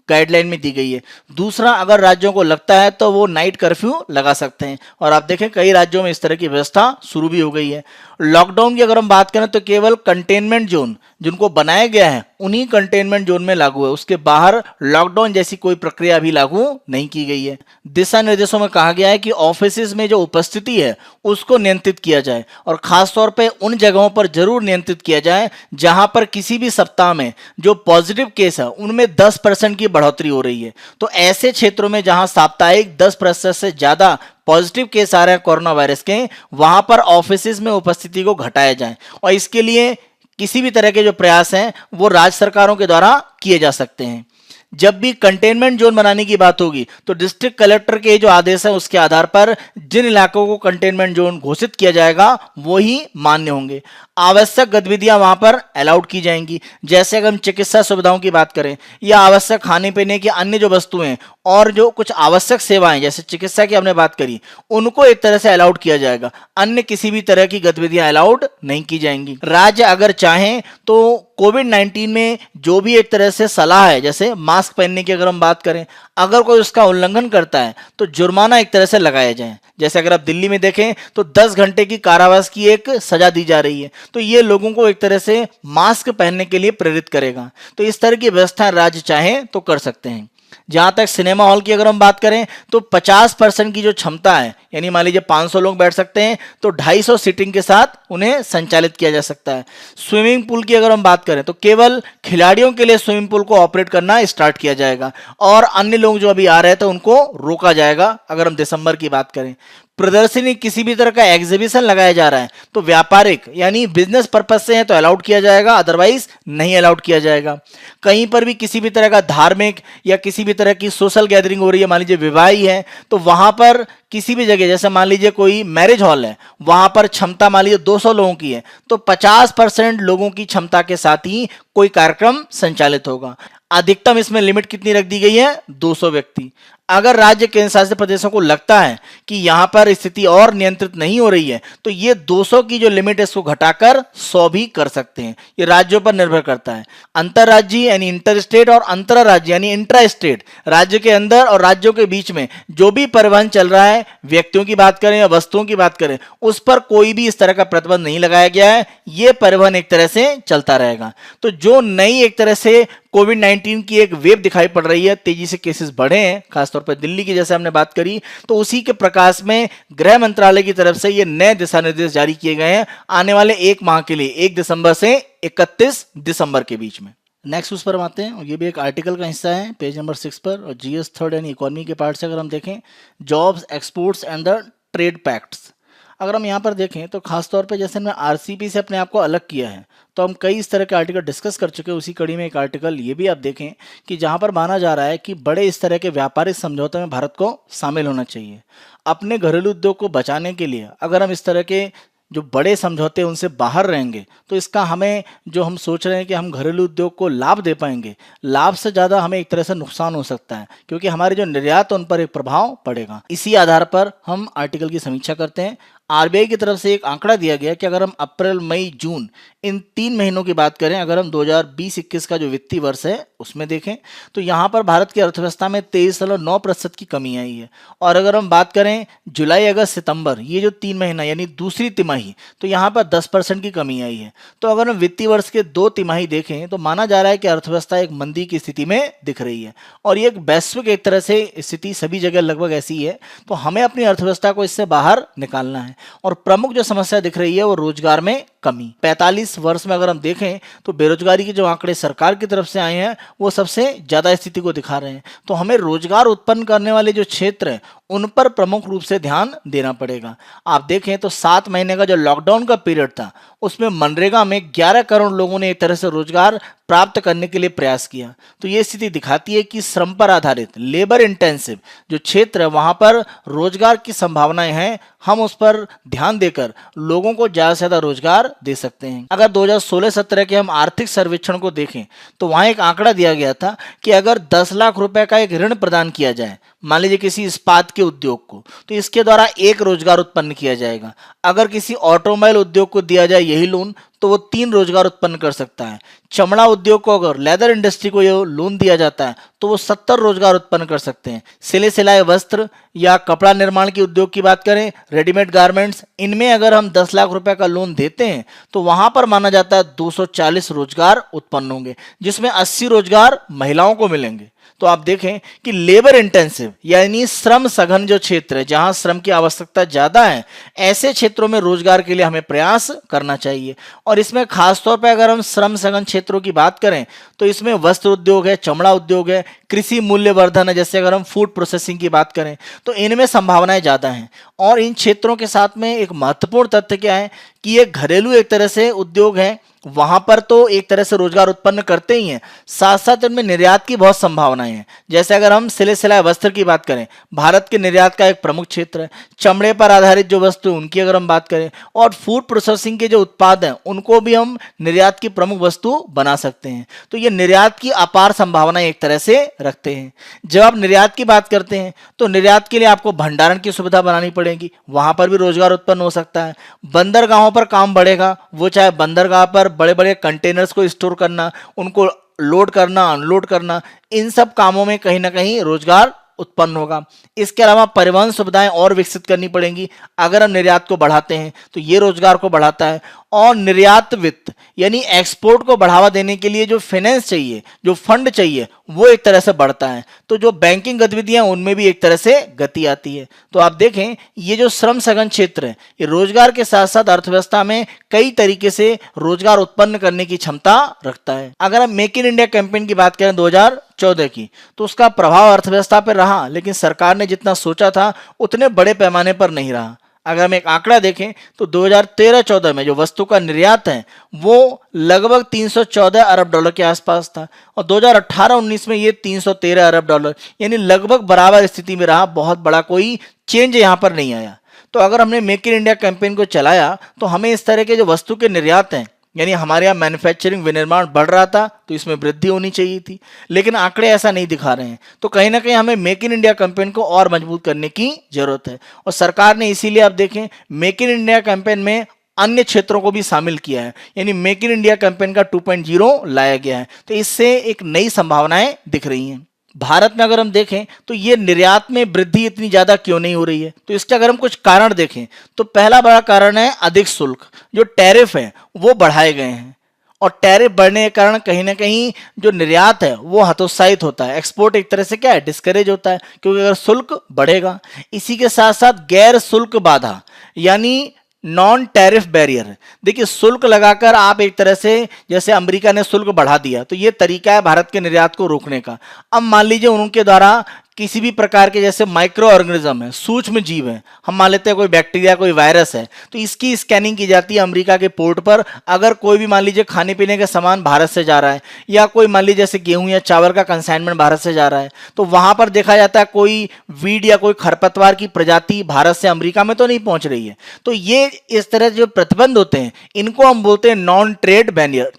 गाइडलाइन में दी गई है। दूसरा, अगर राज्यों को लगता है तो वो नाइट कर्फ्यू लगा सकते हैं, और आप देखें कई राज्यों में इस तरह की व्यवस्था शुरू भी हो गई है। लॉकडाउन की अगर हम बात करें तो केवल कंटेनमेंट जोन जिनको बनाया गया है उन्हीं कंटेनमेंट जोन में लागू है, उसके बाहर लॉकडाउन जैसी कोई प्रक्रिया अभी लागू नहीं की गई है। दिशा निर्देशों में कहा गया है कि ऑफिस में जो उपस्थिति है उसको नियंत्रित किया जाए, और खासतौर पे उन जगहों पर जरूर नियंत्रित किया जाए जहां पर किसी भी सप्ताह में जो पॉजिटिव केस है उनमें 10% की बढ़ोतरी हो रही है। तो ऐसे क्षेत्रों में जहां साप्ताहिक 10% से ज्यादा पॉजिटिव केस आ रहे हैं कोरोना वायरस के, वहां पर ऑफिस में उपस्थिति को घटाया जाए। और इसके लिए किसी भी तरह के जो प्रयास हैं वो राज्य सरकारों के द्वारा किए जा सकते हैं। जब भी कंटेनमेंट जोन बनाने की बात होगी तो डिस्ट्रिक्ट कलेक्टर के जो आदेश है उसके आधार पर जिन इलाकों को कंटेनमेंट जोन घोषित किया जाएगा वो ही मान्य होंगे। आवश्यक गतिविधियां वहां पर अलाउड की जाएंगी, जैसे अगर हम चिकित्सा सुविधाओं की बात करें या आवश्यक खाने पीने की अन्य जो वस्तुएं और जो कुछ आवश्यक सेवाएं जैसे चिकित्सा की हमने बात करी, उनको एक तरह से अलाउड किया जाएगा। अन्य किसी भी तरह की गतिविधियां अलाउड नहीं की जाएंगी। राज्य अगर चाहें तो कोविड-19 में जो भी एक तरह से सलाह है, जैसे मास्क पहनने की अगर हम बात करें, अगर कोई उसका उल्लंघन करता है तो जुर्माना एक तरह से लगाया जाए। जैसे अगर आप दिल्ली में देखें तो 10 घंटे की कारावास की एक सजा दी जा रही है। तो ये लोगों को एक तरह से मास्क पहनने के लिए प्रेरित करेगा। तो इस तरह की व्यवस्था राज्य चाहे तो कर सकते हैं। जहां तक सिनेमा हॉल की अगर हम बात करें तो 50% की जो क्षमता है, यानी मान लीजिए 500 लोग बैठ सकते हैं, तो 250 सीटिंग के साथ उन्हें संचालित किया जा सकता है। स्विमिंग पूल की अगर हम बात करें तो केवल खिलाड़ियों के लिए स्विमिंग पूल को ऑपरेट करना स्टार्ट किया जाएगा और अन्य लोग जो अभी आ रहे थे उनको रोका जाएगा। अगर हम दिसंबर की बात करें, प्रदर्शनी किसी भी तरह का एग्जीबिशन लगाया जा रहा है तो व्यापारिक यानी बिजनेस पर्पज से है तो अलाउड किया जाएगा, अदरवाइज नहीं अलाउड किया जाएगा। कहीं पर भी किसी भी तरह का धार्मिक या किसी भी तरह की सोशल गैदरिंग हो रही है, मान लीजिए विवाह ही है, तो वहां पर किसी भी जगह, जैसे मान लीजिए कोई मैरिज हॉल है, वहां पर क्षमता मान लीजिए 200 लोगों की है, तो 50% लोगों की क्षमता के साथ ही कोई कार्यक्रम संचालित होगा। अधिकतम इसमें लिमिट कितनी रख दी गई है? 200 व्यक्ति। अगर राज्य केंद्र शासित प्रदेशों को लगता है कि यहां पर स्थिति और नियंत्रित नहीं हो रही है तो ये 200 की जो लिमिट है इसको घटाकर 100 भी कर सकते हैं। ये राज्यों पर निर्भर करता है। अंतरराज्यीय यानी इंटर स्टेट और अंतरराज्य यानी इंट्रा स्टेट, राज्य के अंदर और राज्यों के बीच में जो भी परिवहन चल रहा है, व्यक्तियों की बात करें या वस्तुओं की बात करें, उस पर कोई भी इस तरह का प्रतिबंध नहीं लगाया गया है। ये परिवहन एक तरह से चलता रहेगा। तो जो नई एक तरह से कोविड-19 की एक वेव दिखाई पड़ रही है, तेजी से केसेस बढ़े हैं, खासतौर पर दिल्ली की जैसे हमने बात करी, तो उसी के प्रकाश में गृह मंत्रालय की तरफ से ये नए दिशा निर्देश जारी किए गए हैं आने वाले 1 माह के लिए, 1 दिसंबर से 31 दिसंबर के बीच में। नेक्स्ट उस पर हम आते हैं और ये भी एक आर्टिकल का हिस्सा है, पेज नंबर 6 पर, और जीएस थर्ड यानी इकोनॉमी के पार्ट से अगर हम देखें, jobs, exports and the trade pacts. अगर हम यहाँ पर देखें तो खासतौर पे जैसे हमने आरसीपी से अपने आप को अलग किया है, तो हम कई इस तरह के आर्टिकल डिस्कस कर चुके हैं। उसी कड़ी में एक आर्टिकल ये भी आप देखें कि जहाँ पर माना जा रहा है कि बड़े इस तरह के व्यापारिक समझौते में भारत को शामिल होना चाहिए। अपने घरेलू उद्योग को बचाने के लिए अगर हम इस तरह के जो बड़े समझौते उनसे बाहर रहेंगे तो इसका हमें, जो हम सोच रहे हैं कि हम घरेलू उद्योग को लाभ दे पाएंगे, लाभ से ज़्यादा हमें एक तरह से नुकसान हो सकता है, क्योंकि हमारे जो निर्यात है उन पर एक प्रभाव पड़ेगा। इसी आधार पर हम आर्टिकल की समीक्षा करते हैं। आरबीआई की तरफ से एक आंकड़ा दिया गया कि अगर हम अप्रैल, मई, जून इन 3 महीनों की बात करें, अगर हम 2020-21 का जो वित्तीय वर्ष है उसमें देखें तो यहाँ पर भारत की अर्थव्यवस्था में 23.9% की कमी आई है। और अगर हम बात करें जुलाई, अगस्त, सितंबर, ये जो 3 महीना यानी दूसरी तिमाही, तो यहाँ पर 10% की कमी आई है। तो अगर हम वित्तीय वर्ष के 2 तिमाही देखें तो माना जा रहा है कि अर्थव्यवस्था एक मंदी की स्थिति में दिख रही है और ये एक वैश्विक एक तरह से स्थिति सभी जगह लगभग ऐसी है। तो हमें अपनी अर्थव्यवस्था को इससे बाहर निकालना है और प्रमुख जो समस्या दिख रही है वो रोजगार में कमी। 45 वर्ष में अगर हम देखें तो बेरोजगारी के जो आंकड़े सरकार की तरफ से आए हैं वो सबसे ज्यादा स्थिति को दिखा रहे हैं। तो हमें रोजगार उत्पन्न करने वाले जो क्षेत्र हैं उन पर प्रमुख रूप से ध्यान देना पड़ेगा। आप देखें तो 7 महीने का जो लॉकडाउन का पीरियड था उसमें मनरेगा में 11 करोड़ लोगों ने एक तरह से रोजगार प्राप्त करने के लिए प्रयास किया। तो ये स्थिति दिखाती है कि श्रम पर आधारित, लेबर इंटेंसिव जो क्षेत्र है वहां पर रोजगार की संभावनाएं हैं। हम उस पर ध्यान देकर लोगों को ज्यादा से ज्यादा रोजगार दे सकते हैं। अगर 2016-17 के हम आर्थिक सर्वेक्षण को देखें तो वहां एक आंकड़ा दिया गया था कि अगर 10 लाख रुपए का एक ऋण प्रदान किया जाए, मान लीजिए किसी इस्पात के उद्योग को, तो इसके द्वारा 1 रोजगार उत्पन्न किया जाएगा। अगर किसी ऑटोमोबाइल उद्योग को दिया जाए यही लोन तो वो 3 रोजगार उत्पन्न कर सकता है। चमड़ा उद्योग को, अगर लेदर इंडस्ट्री को ये लोन दिया जाता है तो वो 70 रोजगार उत्पन्न कर सकते हैं। सिले सिलाए वस्त्र या कपड़ा निर्माण के उद्योग की बात करें, रेडीमेड गारमेंट्स, इनमें अगर हम 10 लाख रुपए का लोन देते हैं तो वहां पर माना जाता है 240 रोजगार उत्पन्न होंगे, जिसमें 80 रोजगार महिलाओं को मिलेंगे। तो आप देखें कि लेबर इंटेंसिव यानी श्रम सघन जो क्षेत्र है जहां श्रम की आवश्यकता ज्यादा है, ऐसे क्षेत्रों में रोजगार के लिए हमें प्रयास करना चाहिए। और इसमें खासतौर पर अगर हम श्रम सघन क्षेत्रों की बात करें तो इसमें वस्त्र उद्योग है, चमड़ा उद्योग है, कृषि मूल्यवर्धन है, जैसे अगर हम फूड प्रोसेसिंग की बात करें तो इनमें संभावनाएं ज्यादा हैं। और इन क्षेत्रों के साथ में एक महत्वपूर्ण तथ्य क्या है कि ये घरेलू एक तरह से उद्योग है, वहां पर तो एक तरह से रोजगार उत्पन्न करते ही हैं, साथ साथ इनमें निर्यात की बहुत संभावनाएं हैं। जैसे अगर हम सिले सिलाए वस्त्र की बात करें, भारत के निर्यात का एक प्रमुख क्षेत्र है। चमड़े पर आधारित जो वस्तु उनकी अगर हम बात करें, और फूड प्रोसेसिंग के जो उत्पाद हैं उनको भी हम निर्यात की प्रमुख वस्तु बना सकते हैं। तो ये निर्यात की अपार संभावनाएं एक तरह से रखते हैं। जब आप निर्यात की बात करते हैं तो निर्यात के लिए आपको भंडारण की सुविधा बनानी पड़ेगी, वहां पर भी रोजगार उत्पन्न हो सकता है। बंदरगाहों पर काम बढ़ेगा, वो चाहे बंदरगाह पर बड़े बड़े कंटेनर्स को स्टोर करना, उनको लोड करना, अनलोड करना, इन सब कामों में कहीं ना कहीं रोजगार उत्पन्न होगा। इसके अलावा परिवहन सुविधाएं और विकसित करनी पड़ेंगी। अगर हम निर्यात को बढ़ाते हैं तो ये रोजगार को बढ़ाता है। और निर्यात वित्त यानी एक्सपोर्ट को बढ़ावा देने के लिए जो फाइनेंस चाहिए, जो फंड चाहिए, वो एक तरह से बढ़ता है। तो जो बैंकिंग गतिविधियां उनमें भी एक तरह से गति आती है। तो आप देखें, ये जो श्रम सघन क्षेत्र है, ये रोजगार के साथ साथ अर्थव्यवस्था में कई तरीके से रोजगार उत्पन्न करने की क्षमता रखता है। अगर हम मेक इन इंडिया कैंपेन की बात करें 2014 की, तो उसका प्रभाव अर्थव्यवस्था पर रहा, लेकिन सरकार ने जितना सोचा था उतने बड़े पैमाने पर नहीं रहा। अगर हम एक आंकड़ा देखें तो 2013-14 में जो वस्तु का निर्यात है वो लगभग 314 अरब डॉलर के आसपास था, और 2018-19 में ये 313 अरब डॉलर, यानी लगभग बराबर स्थिति में रहा। बहुत बड़ा कोई चेंज यहाँ पर नहीं आया। तो अगर हमने मेक इन इंडिया कैंपेन को चलाया तो हमें इस तरह के जो वस्तु के निर्यात हैं, यानी हमारे यहाँ मैन्युफैक्चरिंग विनिर्माण बढ़ रहा था, तो इसमें वृद्धि होनी चाहिए थी, लेकिन आंकड़े ऐसा नहीं दिखा रहे हैं। तो कहीं ना कहीं हमें मेक इन इंडिया कैंपेन को और मजबूत करने की जरूरत है। और सरकार ने इसीलिए आप देखें, मेक इन इंडिया कैंपेन में अन्य क्षेत्रों को भी शामिल किया है, यानी मेक इन इंडिया कैंपेन का 2.0 लाया गया है। तो इससे एक नई संभावनाएं दिख रही हैं। भारत में अगर हम देखें तो ये निर्यात में वृद्धि इतनी ज्यादा क्यों नहीं हो रही है, तो इसके अगर हम कुछ कारण देखें तो पहला बड़ा कारण है अधिक शुल्क। जो टैरिफ है वो बढ़ाए गए हैं, और टैरिफ बढ़ने के कारण कहीं ना कहीं जो निर्यात है वो हतोत्साहित होता है। एक्सपोर्ट एक तरह से क्या है, डिस्करेज होता है, क्योंकि अगर शुल्क बढ़ेगा। इसी के साथ साथ गैर शुल्क बाधा यानी नॉन टैरिफ बैरियर। देखिए, शुल्क लगाकर आप एक तरह से, जैसे अमेरिका ने शुल्क बढ़ा दिया, तो ये तरीका है भारत के निर्यात को रोकने का। अब मान लीजिए उनके द्वारा किसी भी प्रकार के, जैसे माइक्रो ऑर्गेनिज्म है, सूक्ष्म जीव है, हम मान लेते हैं कोई बैक्टीरिया, कोई वायरस है, तो इसकी स्कैनिंग की जाती है अमेरिका के पोर्ट पर। अगर कोई भी मान लीजिए खाने पीने का सामान भारत से जा रहा है, या कोई मान लीजिए जैसे गेहूं या चावल का कंसाइनमेंट भारत से जा रहा है, तो वहां पर देखा जाता है कोई वीड या कोई खरपतवार की प्रजाति भारत से अमेरिका में तो नहीं पहुंच रही है। तो ये इस तरह जो प्रतिबंध होते हैं, इनको हम बोलते हैं नॉन ट्रेड बैरियर,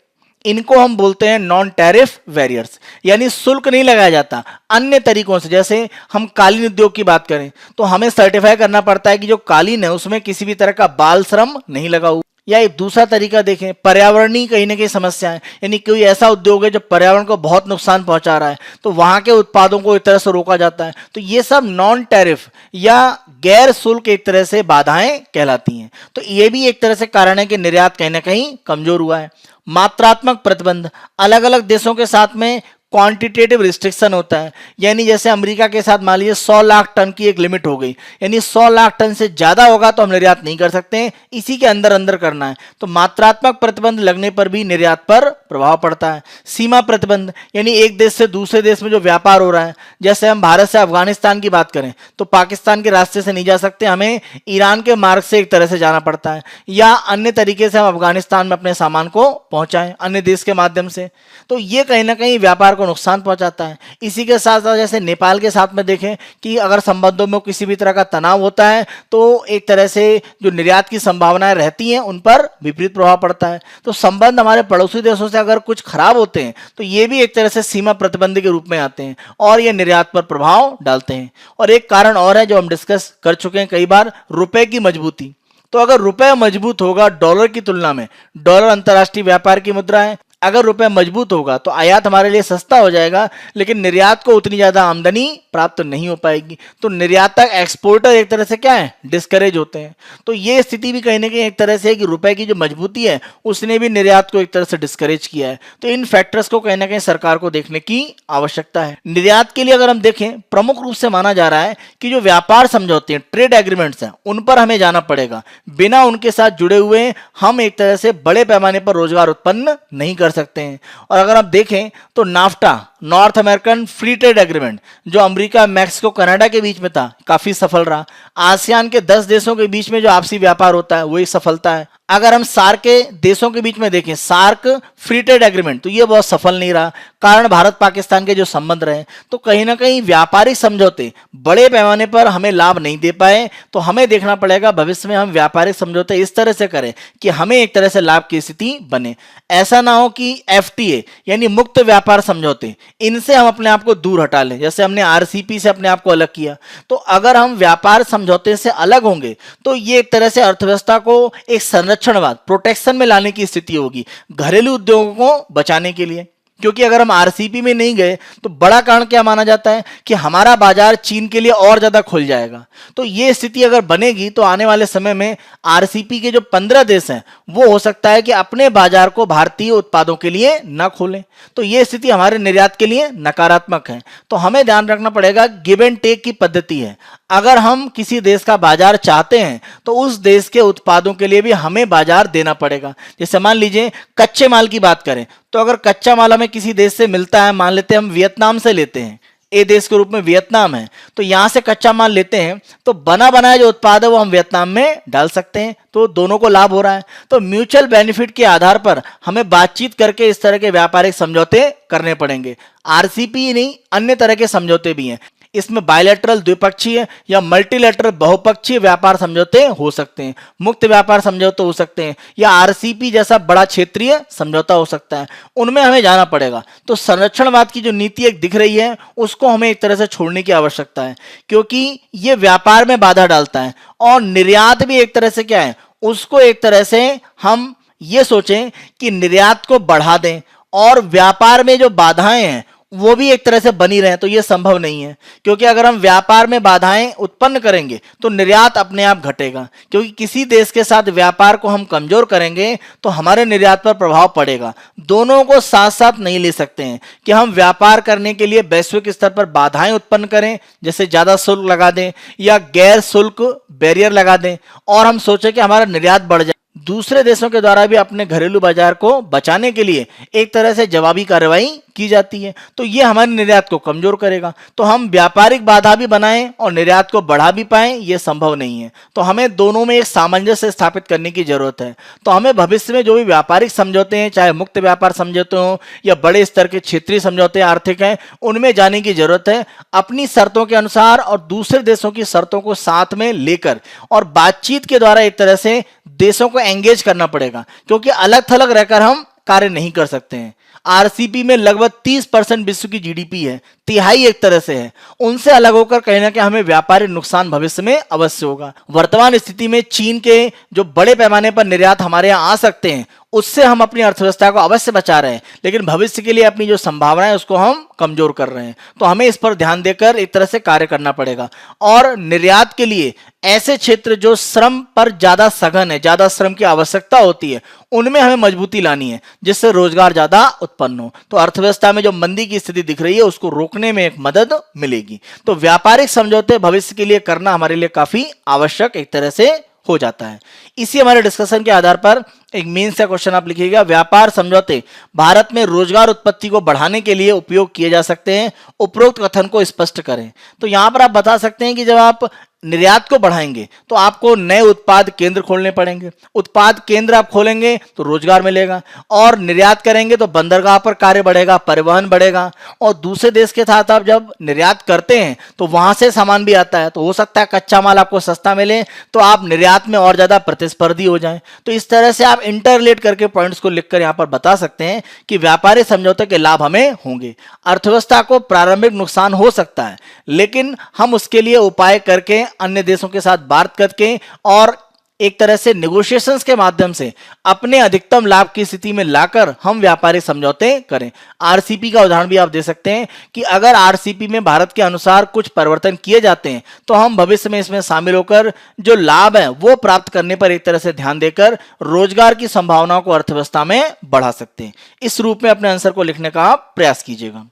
इनको हम बोलते हैं नॉन टैरिफ बैरियर्स। यानी शुल्क नहीं लगाया जाता, अन्य तरीकों से। जैसे हम कालीन उद्योग की बात करें तो हमें सर्टिफाई करना पड़ता है कि जो कालीन है उसमें किसी भी तरह का बाल श्रम नहीं लगा हुआ। या एक दूसरा तरीका देखें, पर्यावरणीय कहीं ना कहीं समस्याएं, यानी कोई ऐसा उद्योग है जो पर्यावरण को बहुत नुकसान पहुंचा रहा है, तो वहां के उत्पादों को एक तरह से रोका जाता है। तो ये सब नॉन टैरिफ या गैर शुल्क एक तरह से बाधाएं कहलाती हैं। तो ये भी एक तरह से कारण है कि निर्यात कहीं ना कहीं कमजोर हुआ है। मात्रात्मक प्रतिबंध, अलग अलग देशों के साथ में क्वांटिटेटिव रिस्ट्रिक्शन होता है, यानी जैसे अमेरिका के साथ मान लीजिए 100 लाख टन की एक लिमिट हो गई, यानी 100 लाख टन से ज्यादा होगा तो हम निर्यात नहीं कर सकते हैं, इसी के अंदर अंदर करना है। तो मात्रात्मक प्रतिबंध लगने पर भी निर्यात पर प्रभाव पड़ता है। सीमा प्रतिबंध, यानी एक देश से दूसरे देश में जो व्यापार हो रहा है, जैसे हम भारत से अफगानिस्तान की बात करें तो पाकिस्तान के रास्ते से नहीं जा सकते, हमें ईरान के मार्ग से एक तरह से जाना पड़ता है, या अन्य तरीके से हम अफगानिस्तान में अपने सामान को पहुंचाएं अन्य देश के माध्यम से। तो ये कहीं ना कहीं व्यापार को नुकसान पहुंचाता है। इसी के साथ साथ जैसे नेपाल के साथ में देखें कि अगर संबंधों में किसी भी तरह का तनाव होता है तो एक तरह से जो निर्यात की संभावनाएं रहती हैं उन पर विपरीत प्रभाव पड़ता है। तो संबंध हमारे पड़ोसी देशों से अगर कुछ खराब होते हैं तो ये भी एक तरह से सीमा प्रतिबंध के रूप में आते हैं और ये निर्यात पर प्रभाव डालते हैं। और एक कारण और है जो हम डिस्कस कर चुके हैं कई बार, रुपए की मजबूती। तो अगर रुपए मजबूत होगा डॉलर की तुलना में, डॉलर अंतर्राष्ट्रीय व्यापार की मुद्रा है, अगर रुपए मजबूत होगा तो आयात हमारे लिए सस्ता हो जाएगा, लेकिन निर्यात को उतनी ज्यादा आमदनी प्राप्त नहीं हो पाएगी। तो निर्यातक, एक्सपोर्टर एक तरह से क्या है, डिस्करेज होते हैं। तो ये स्थिति भी कहीं ना कहीं एक तरह से है कि रुपए की जो मजबूती है उसने भी निर्यात को एक तरह से डिस्करेज किया है। तो इन फैक्टर्स को कहीं ना कहीं सरकार को देखने की आवश्यकता है। निर्यात के लिए अगर हम देखें, प्रमुख रूप से माना जा रहा है कि जो व्यापार समझौते हैं, ट्रेड एग्रीमेंट्स हैं, उन पर हमें जाना पड़ेगा। बिना उनके साथ जुड़े हुए हम एक तरह से बड़े पैमाने पर रोजगार उत्पन्न नहीं कर सकते हैं। और अगर आप देखें तो NAFTA, north American free trade agreement, जो अमेरिका, मैक्सिको, कनाडा के बीच में था, काफी सफल रहा। आसियान के 10 देशों के बीच में जो आपसी व्यापार होता है वही सफलता है। अगर हम सार्क के देशों के बीच में देखें, सार्क फ्री ट्रेड एग्रीमेंट, तो ये बहुत सफल नहीं रहा, कारण भारत पाकिस्तान के जो संबंध रहे। तो कहीं ना कहीं व्यापारिक समझौते बड़े पैमाने पर हमें लाभ नहीं दे पाए। तो हमें देखना पड़ेगा भविष्य में हम व्यापारिक समझौते इस तरह से करें कि हमें एक तरह से लाभ की स्थिति बने। ऐसा ना हो कि FTA यानी मुक्त व्यापार समझौते, इनसे हम अपने आप को दूर हटा लें, जैसे हमने आरसीपी से अपने आप को अलग किया। तो अगर हम व्यापार समझौते से अलग होंगे तो ये एक तरह से अर्थव्यवस्था को एक संरक्षणवाद, प्रोटेक्शन में लाने की स्थिति होगी घरेलू उद्योगों को बचाने के लिए। क्योंकि अगर हम आरसीपी में नहीं गए तो बड़ा कारण क्या माना जाता है कि हमारा बाजार चीन के लिए और ज्यादा खुल जाएगा। तो ये स्थिति अगर बनेगी तो आने वाले समय में आरसीपी के जो 15 देश हैं वो हो सकता है कि अपने बाजार को भारतीय उत्पादों के लिए न खोलें। तो ये स्थिति हमारे निर्यात के लिए नकारात्मक है। तो हमें ध्यान रखना पड़ेगा, गिव एंड टेक की पद्धति है। अगर हम किसी देश का बाजार चाहते हैं तो उस देश के उत्पादों के लिए भी हमें बाजार देना पड़ेगा। जैसे मान लीजिए कच्चे माल की बात करें तो अगर कच्चा माल हमें किसी देश से मिलता है, मान लेते हैं हम वियतनाम से लेते हैं, ए देश के रूप में वियतनाम है, तो यहां से कच्चा माल लेते हैं तो बना बनाया जो उत्पाद है वो हम वियतनाम में डाल सकते हैं। तो दोनों को लाभ हो रहा है। तो म्यूचुअल बेनिफिट के आधार पर हमें बातचीत करके इस तरह के व्यापारिक समझौते करने पड़ेंगे। आरसीपी ही नहीं, अन्य तरह के समझौते भी हैं। इसमें बायलैटरल द्विपक्षीय या मल्टीलैटरल बहुपक्षीय व्यापार समझौते हो सकते हैं, मुक्त व्यापार समझौते हो सकते हैं, या आरसीपी जैसा बड़ा क्षेत्रीय समझौता हो सकता है। उनमें हमें जाना पड़ेगा। तो संरक्षणवाद की जो नीति एक दिख रही है उसको हमें एक तरह से छोड़ने की आवश्यकता है, क्योंकि ये व्यापार में बाधा डालता है। और निर्यात भी एक तरह से क्या है, उसको एक तरह से हम ये सोचें कि निर्यात को बढ़ा दें और व्यापार में जो बाधाएं हैं वो भी एक तरह से बनी रहे, तो ये संभव नहीं है। क्योंकि अगर हम व्यापार में बाधाएं उत्पन्न करेंगे तो निर्यात अपने आप घटेगा, क्योंकि किसी देश के साथ व्यापार को हम कमजोर करेंगे तो हमारे निर्यात पर प्रभाव पड़ेगा। दोनों को साथ साथ नहीं ले सकते हैं कि हम व्यापार करने के लिए वैश्विक स्तर पर बाधाएं उत्पन्न करें, जैसे ज्यादा शुल्क लगा दें या गैर शुल्क बैरियर लगा दें, और हम सोचें कि हमारा निर्यात बढ़ जाए। दूसरे देशों के द्वारा भी अपने घरेलू बाजार को बचाने के लिए एक तरह से जवाबी कार्रवाई की जाती है, तो ये हमारे निर्यात को कमजोर करेगा। तो हम व्यापारिक बाधा भी बनाएं और निर्यात को बढ़ा भी पाएं, ये संभव नहीं है। तो हमें दोनों में एक सामंजस्य स्थापित करने की जरूरत है। तो हमें भविष्य में जो भी व्यापारिक समझौते हैं, चाहे मुक्त व्यापार समझौते हों या बड़े स्तर के क्षेत्रीय समझौते आर्थिक हैं, उनमें जाने की जरूरत है अपनी शर्तों के अनुसार और दूसरे देशों की शर्तों को साथ में लेकर, और बातचीत के द्वारा एक तरह से देशों को एंगेज करना पड़ेगा, क्योंकि अलग थलग रहकर हम कार्य नहीं कर सकते हैं। आरसीपी में लगभग 30% विश्व की जीडीपी है, तिहाई एक तरह से है। उनसे अलग होकर कहीं ना कहीं हमें व्यापारिक नुकसान भविष्य में अवश्य होगा। वर्तमान स्थिति में चीन के जो बड़े पैमाने पर निर्यात हमारे यहाँ आ सकते हैं उससे हम अपनी अर्थव्यवस्था को अवश्य बचा रहे हैं, लेकिन भविष्य के लिए अपनी जो संभावनाएं उसको हम कमजोर कर रहे हैं। तो हमें इस पर ध्यान देकर एक तरह से कार्य करना पड़ेगा। और निर्यात के लिए ऐसे क्षेत्र जो श्रम पर ज्यादा सघन है, ज्यादा श्रम की आवश्यकता होती है, उनमें हमें मजबूती लानी है, जिससे रोजगार ज्यादा उत्पन्न हो। तो अर्थव्यवस्था में जो मंदी की स्थिति दिख रही है उसको रोकने में एक मदद मिलेगी। तो व्यापारिक समझौते भविष्य के लिए करना हमारे लिए काफी आवश्यक एक तरह से हो जाता है। इसी हमारे डिस्कशन के आधार पर एक मेंस का क्वेश्चन आप लिखिएगा, व्यापार समझौते भारत में रोजगार उत्पत्ति को बढ़ाने के लिए उपयोग किए जा सकते हैं, उपरोक्त कथन को स्पष्ट करें। तो यहां पर आप बता सकते हैं कि जब आप निर्यात को बढ़ाएंगे तो आपको नए उत्पाद केंद्र खोलने पड़ेंगे, उत्पाद केंद्र आप खोलेंगे तो रोजगार मिलेगा, और निर्यात करेंगे तो बंदरगाह पर कार्य बढ़ेगा, परिवहन बढ़ेगा, और दूसरे देश के साथ आप जब निर्यात करते हैं तो वहां से सामान भी आता है, तो हो सकता है कच्चा माल आपको सस्ता मिले तो आप निर्यात में और ज्यादा प्रतिस्पर्धी हो जाएं। तो इस तरह से आप इंटरलेट करके पॉइंट्स को लिखकर यहां पर बता सकते हैं कि व्यापारिक समझौते के लाभ हमें होंगे। अर्थव्यवस्था को प्रारंभिक नुकसान हो सकता है, लेकिन हम उसके लिए उपाय करके अन्य देशों के साथ बात करके और एक तरह से नेगोशिएशंस के माध्यम से अपने अधिकतम लाभ की स्थिति में लाकर हम व्यापारिक समझौते करें। आरसीपी का उदाहरण भी आप दे सकते हैं कि अगर आरसीपी में भारत के अनुसार कुछ परिवर्तन किए जाते हैं तो हम भविष्य में इसमें शामिल होकर जो लाभ है वो प्राप्त करने पर एक तरह से ध्यान देकर रोजगार की संभावनाओं को अर्थव्यवस्था में बढ़ा सकते हैं। इस रूप में अपने आंसर को लिखने का आप प्रयास कीजिएगा।